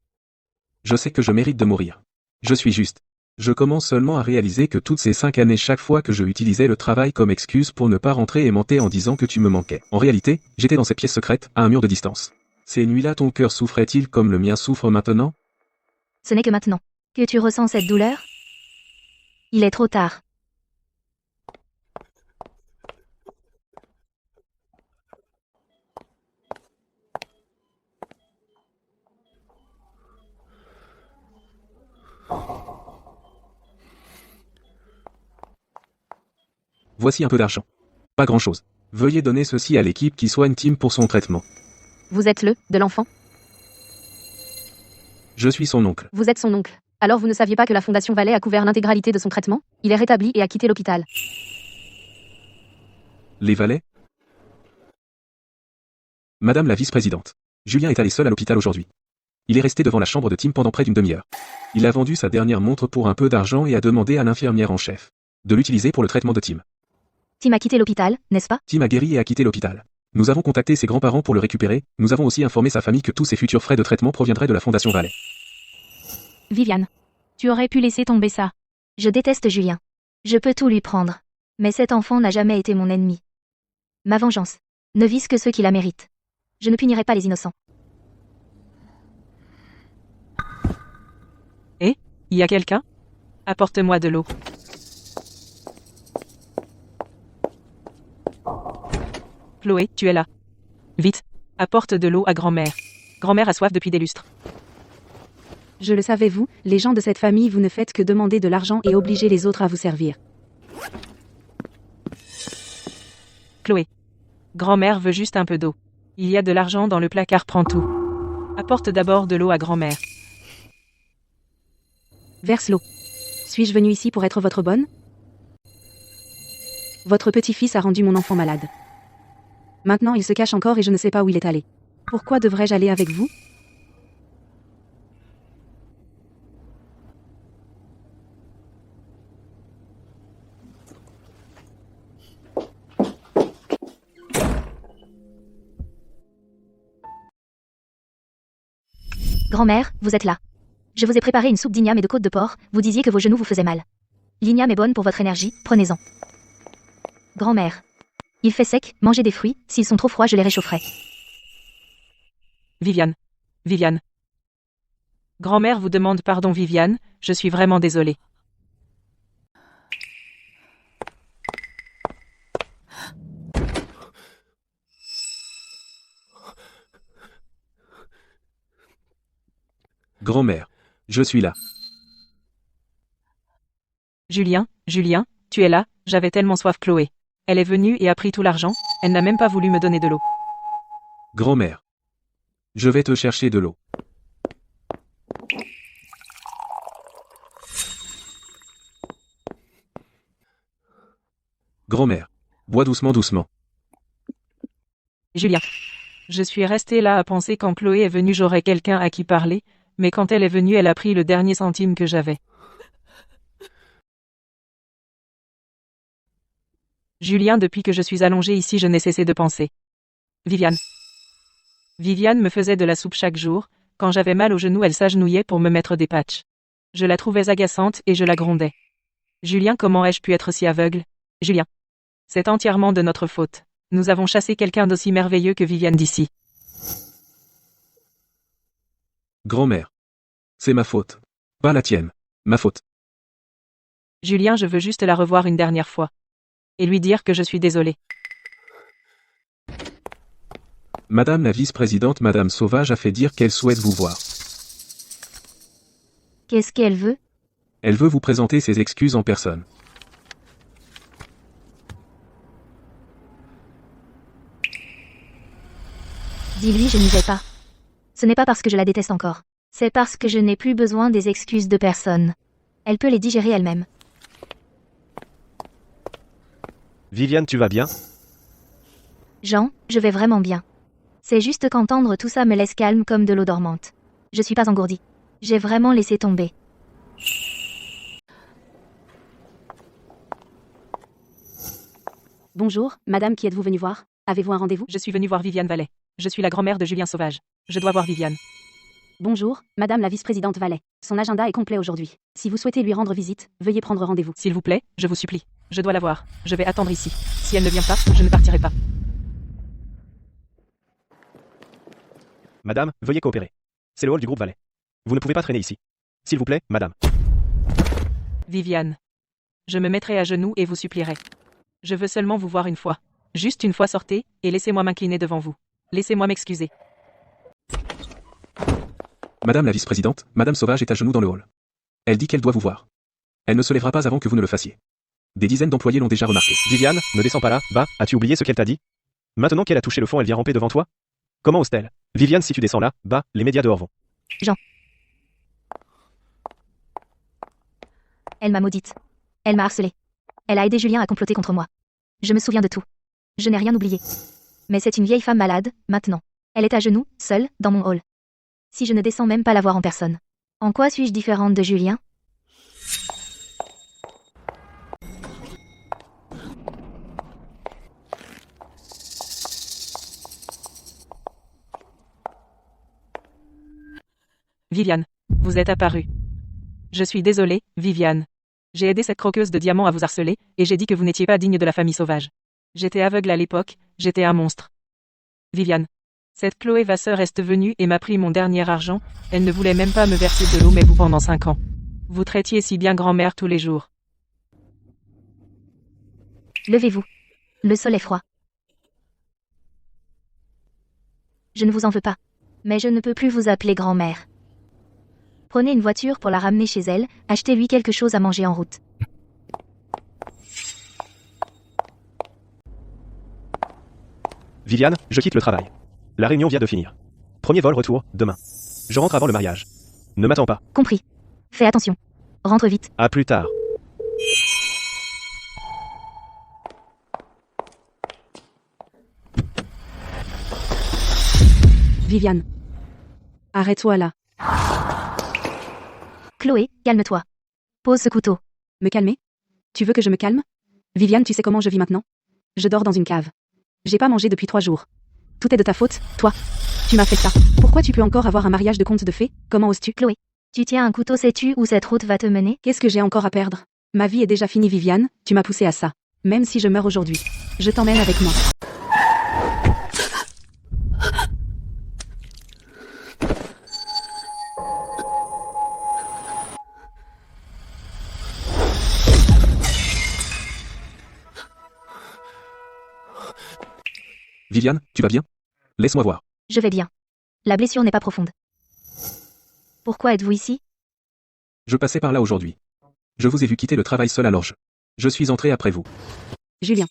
Je sais que je mérite de mourir. Je suis juste. Je commence seulement à réaliser que toutes ces 5 années, chaque fois que je utilisais le travail comme excuse pour ne pas rentrer et mentais en disant que tu me manquais. En réalité, j'étais dans cette pièce secrète, à un mur de distance. Ces nuits-là, ton cœur souffrait-il comme le mien souffre maintenant? Ce n'est que maintenant que tu ressens cette douleur. Il est trop tard. Voici un peu d'argent. Pas grand-chose. Veuillez donner ceci à l'équipe qui soigne Tim pour son traitement. Vous êtes de l'enfant? Je suis son oncle. Vous êtes son oncle. Alors vous ne saviez pas que la Fondation Valley a couvert l'intégralité de son traitement? Il est rétabli et a quitté l'hôpital. Les valets? Madame la vice-présidente. Julien est allé seul à l'hôpital aujourd'hui. Il est resté devant la chambre de Tim pendant près d'une demi-heure. Il a vendu sa dernière montre pour un peu d'argent et a demandé à l'infirmière en chef de l'utiliser pour le traitement de Tim. Tim a quitté l'hôpital, n'est-ce pas? Tim a guéri et a quitté l'hôpital. Nous avons contacté ses grands-parents pour le récupérer, nous avons aussi informé sa famille que tous ses futurs frais de traitement proviendraient de la Fondation Valley. Viviane. Tu aurais pu laisser tomber ça. Je déteste Julien. Je peux tout lui prendre. Mais cet enfant n'a jamais été mon ennemi. Ma vengeance ne vise que ceux qui la méritent. Je ne punirai pas les innocents. Il y a quelqu'un? Apporte-moi de l'eau. Chloé, tu es là. Vite, apporte de l'eau à grand-mère. Grand-mère a soif depuis des lustres. Je le savais vous, les gens de cette famille, vous ne faites que demander de l'argent et obliger les autres à vous servir. Chloé. Grand-mère veut juste un peu d'eau. Il y a de l'argent dans le placard, prends tout. Apporte d'abord de l'eau à grand-mère. Verse l'eau. Suis-je venue ici pour être votre bonne? Votre petit-fils a rendu mon enfant malade. Maintenant il se cache encore et je ne sais pas où il est allé. Pourquoi devrais-je aller avec vous? Grand-mère, vous êtes là. Je vous ai préparé une soupe d'igname et de côte de porc, vous disiez que vos genoux vous faisaient mal. L'igname est bonne pour votre énergie, prenez-en. Grand-mère. Il fait sec, mangez des fruits, s'ils sont trop froids je les réchaufferai. Viviane. Viviane. Grand-mère vous demande pardon Viviane, je suis vraiment désolée. Grand-mère. Je suis là. Julien, tu es là, j'avais tellement soif Chloé. Elle est venue et a pris tout l'argent, elle n'a même pas voulu me donner de l'eau. Grand-mère. Je vais te chercher de l'eau. Grand-mère. Bois doucement, doucement. Julien. Je suis restée là à penser quand Chloé est venue j'aurais quelqu'un à qui parler, mais quand elle est venue elle a pris le dernier centime que j'avais. Julien, depuis que je suis allongée ici je n'ai cessé de penser. Viviane. Viviane me faisait de la soupe chaque jour, quand j'avais mal aux genoux elle s'agenouillait pour me mettre des patchs. Je la trouvais agaçante et je la grondais. Julien, comment ai-je pu être si aveugle? Julien. C'est entièrement de notre faute. Nous avons chassé quelqu'un d'aussi merveilleux que Viviane d'ici. Grand-mère. C'est ma faute. Pas la tienne. Ma faute. Julien, je veux juste la revoir une dernière fois. Et lui dire que je suis désolée. Madame la vice-présidente Madame Sauvage a fait dire qu'elle souhaite vous voir. Qu'est-ce qu'elle veut? Elle veut vous présenter ses excuses en personne. Dis-lui je n'y vais pas. Ce n'est pas parce que je la déteste encore. C'est parce que je n'ai plus besoin des excuses de personne. Elle peut les digérer elle-même. Viviane, tu vas bien? Jean, je vais vraiment bien. C'est juste qu'entendre tout ça me laisse calme comme de l'eau dormante. Je suis pas engourdie. J'ai vraiment laissé tomber. Bonjour, madame, qui êtes-vous venue voir? Avez-vous un rendez-vous? Je suis venue voir Viviane Valley. Je suis la grand-mère de Julien Sauvage. Je dois voir Viviane. Bonjour, Madame la vice-présidente Vallet. Son agenda est complet aujourd'hui. Si vous souhaitez lui rendre visite, veuillez prendre rendez-vous. S'il vous plaît, je vous supplie. Je dois la voir. Je vais attendre ici. Si elle ne vient pas, je ne partirai pas. Madame, veuillez coopérer. C'est le hall du groupe Vallet. Vous ne pouvez pas traîner ici. S'il vous plaît, madame. Viviane. Je me mettrai à genoux et vous supplierai. Je veux seulement vous voir une fois. Juste une fois, sortez, et laissez-moi m'incliner devant vous. Laissez-moi m'excuser. Madame la vice-présidente, Madame Sauvage est à genoux dans le hall. Elle dit qu'elle doit vous voir. Elle ne se lèvera pas avant que vous ne le fassiez. Des dizaines d'employés l'ont déjà remarqué. Viviane, ne descends pas là, va, as-tu oublié ce qu'elle t'a dit? Maintenant qu'elle a touché le fond, elle vient ramper devant toi? Comment ose-t-elle? Viviane, si tu descends là, bah, les médias dehors vont. Elle m'a maudite. Elle m'a harcelée. Elle a aidé Julien à comploter contre moi. Je me souviens de tout. Je n'ai rien oublié. Mais c'est une vieille femme malade, maintenant. Elle est à genoux, seule, dans mon hall. Si je ne descends même pas la voir en personne. En quoi suis-je différente de Julien? Viviane. Vous êtes apparue. Je suis désolée, Viviane. J'ai aidé cette croqueuse de diamants à vous harceler, et j'ai dit que vous n'étiez pas digne de la famille Sauvage. J'étais aveugle à l'époque, j'étais un monstre. Viviane. Cette Chloé Vasseur est venue et m'a pris mon dernier argent, elle ne voulait même pas me verser de l'eau mais vous pendant 5 ans. Vous traitiez si bien grand-mère tous les jours. Levez-vous. Le sol est froid. Je ne vous en veux pas. Mais je ne peux plus vous appeler grand-mère. Prenez une voiture pour la ramener chez elle, achetez-lui quelque chose à manger en route. Viviane, je quitte le travail. La réunion vient de finir. Premier vol retour, demain. Je rentre avant le mariage. Ne m'attends pas. Compris. Fais attention. Rentre vite. À plus tard. Viviane. Arrête-toi là. Chloé, calme-toi. Pose ce couteau. Me calmer? Tu veux que je me calme? Viviane, tu sais comment je vis maintenant? Je dors dans une cave. J'ai pas mangé depuis 3 jours. Tout est de ta faute, toi. Tu m'as fait ça. Pourquoi tu peux encore avoir un mariage de conte de fées? Comment oses-tu? Chloé, tu tiens un couteau, sais-tu où cette route va te mener? Qu'est-ce que j'ai encore à perdre? Ma vie est déjà finie, Viviane, tu m'as poussé à ça. Même si je meurs aujourd'hui. Je t'emmène avec moi. Viviane, tu vas bien? Laisse-moi voir. Je vais bien. La blessure n'est pas profonde. Pourquoi êtes-vous ici? Je passais par là aujourd'hui. Je vous ai vu quitter le travail seul alors je suis entré après vous. Julien.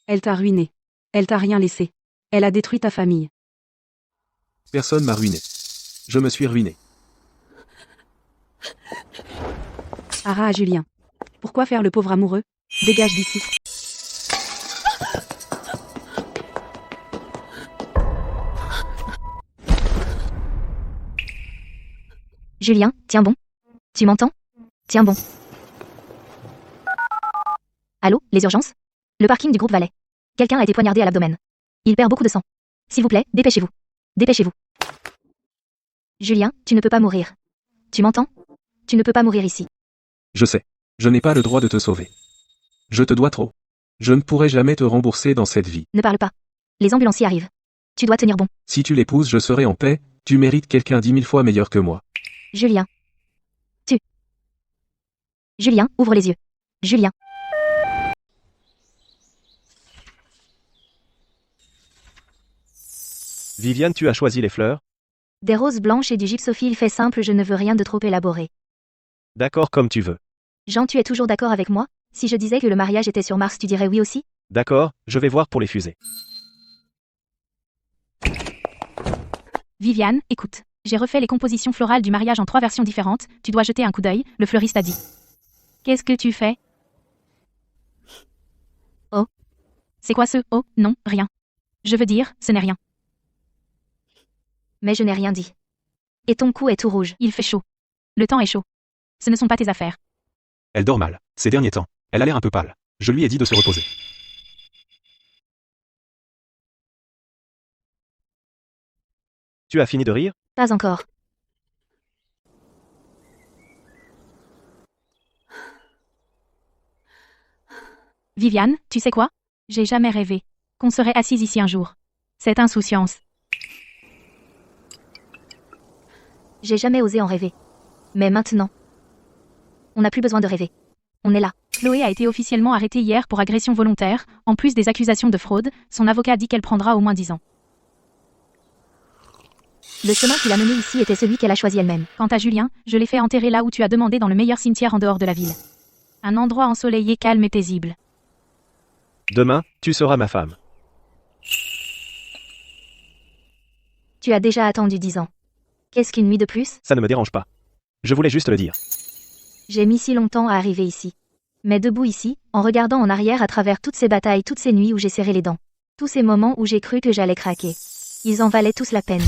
Elle t'a ruiné. Elle t'a rien laissé. Elle a détruit ta famille. Personne m'a ruiné. Je me suis ruiné. Ara à Julien. Pourquoi faire le pauvre amoureux? Dégage d'ici. Julien, tiens bon. Tu m'entends? Tiens bon. Allô, les urgences? Le parking du groupe Vallet. Quelqu'un a été poignardé à l'abdomen. Il perd beaucoup de sang. S'il vous plaît, dépêchez-vous. Dépêchez-vous. Julien, tu ne peux pas mourir. Tu m'entends? Tu ne peux pas mourir ici. Je sais. Je n'ai pas le droit de te sauver. Je te dois trop. Je ne pourrai jamais te rembourser dans cette vie. Ne parle pas. Les ambulanciers arrivent. Tu dois tenir bon. Si tu l'épouses, je serai en paix. Tu mérites quelqu'un 10 000 fois meilleur que moi. Julien. Julien, ouvre les yeux. Julien. Viviane, tu as choisi les fleurs? Des roses blanches et du gypsophile fait simple, je ne veux rien de trop élaboré. D'accord, comme tu veux. Jean, tu es toujours d'accord avec moi? Si je disais que le mariage était sur Mars, tu dirais oui aussi? D'accord, je vais voir pour les fusées. Viviane, écoute. J'ai refait les compositions florales du mariage en 3 versions différentes, tu dois jeter un coup d'œil, le fleuriste a dit. Qu'est-ce que tu fais? Oh. C'est quoi ce oh? Non, rien. Je veux dire, ce n'est rien. Mais je n'ai rien dit. Et ton cou est tout rouge. Il fait chaud. Le temps est chaud. Ce ne sont pas tes affaires. Elle dort mal, ces derniers temps. Elle a l'air un peu pâle. Je lui ai dit de se reposer. Tu as fini de rire? Pas encore. Viviane, tu sais quoi? J'ai jamais rêvé qu'on serait assise ici un jour. Cette insouciance. J'ai jamais osé en rêver. Mais maintenant, on n'a plus besoin de rêver. On est là. Chloé a été officiellement arrêtée hier pour agression volontaire, en plus des accusations de fraude. Son avocat dit qu'elle prendra au moins 10 ans. Le chemin qui l'a mené ici était celui qu'elle a choisi elle-même. Quant à Julien, je l'ai fait enterrer là où tu as demandé, dans le meilleur cimetière en dehors de la ville. Un endroit ensoleillé, calme et paisible. Demain, tu seras ma femme. Tu as déjà attendu 10 ans. Qu'est-ce qu'une nuit de plus? Ça ne me dérange pas. Je voulais juste le dire. J'ai mis si longtemps à arriver ici. Mais debout ici, en regardant en arrière à travers toutes ces batailles, toutes ces nuits où j'ai serré les dents. Tous ces moments où j'ai cru que j'allais craquer. Ils en valaient tous la peine.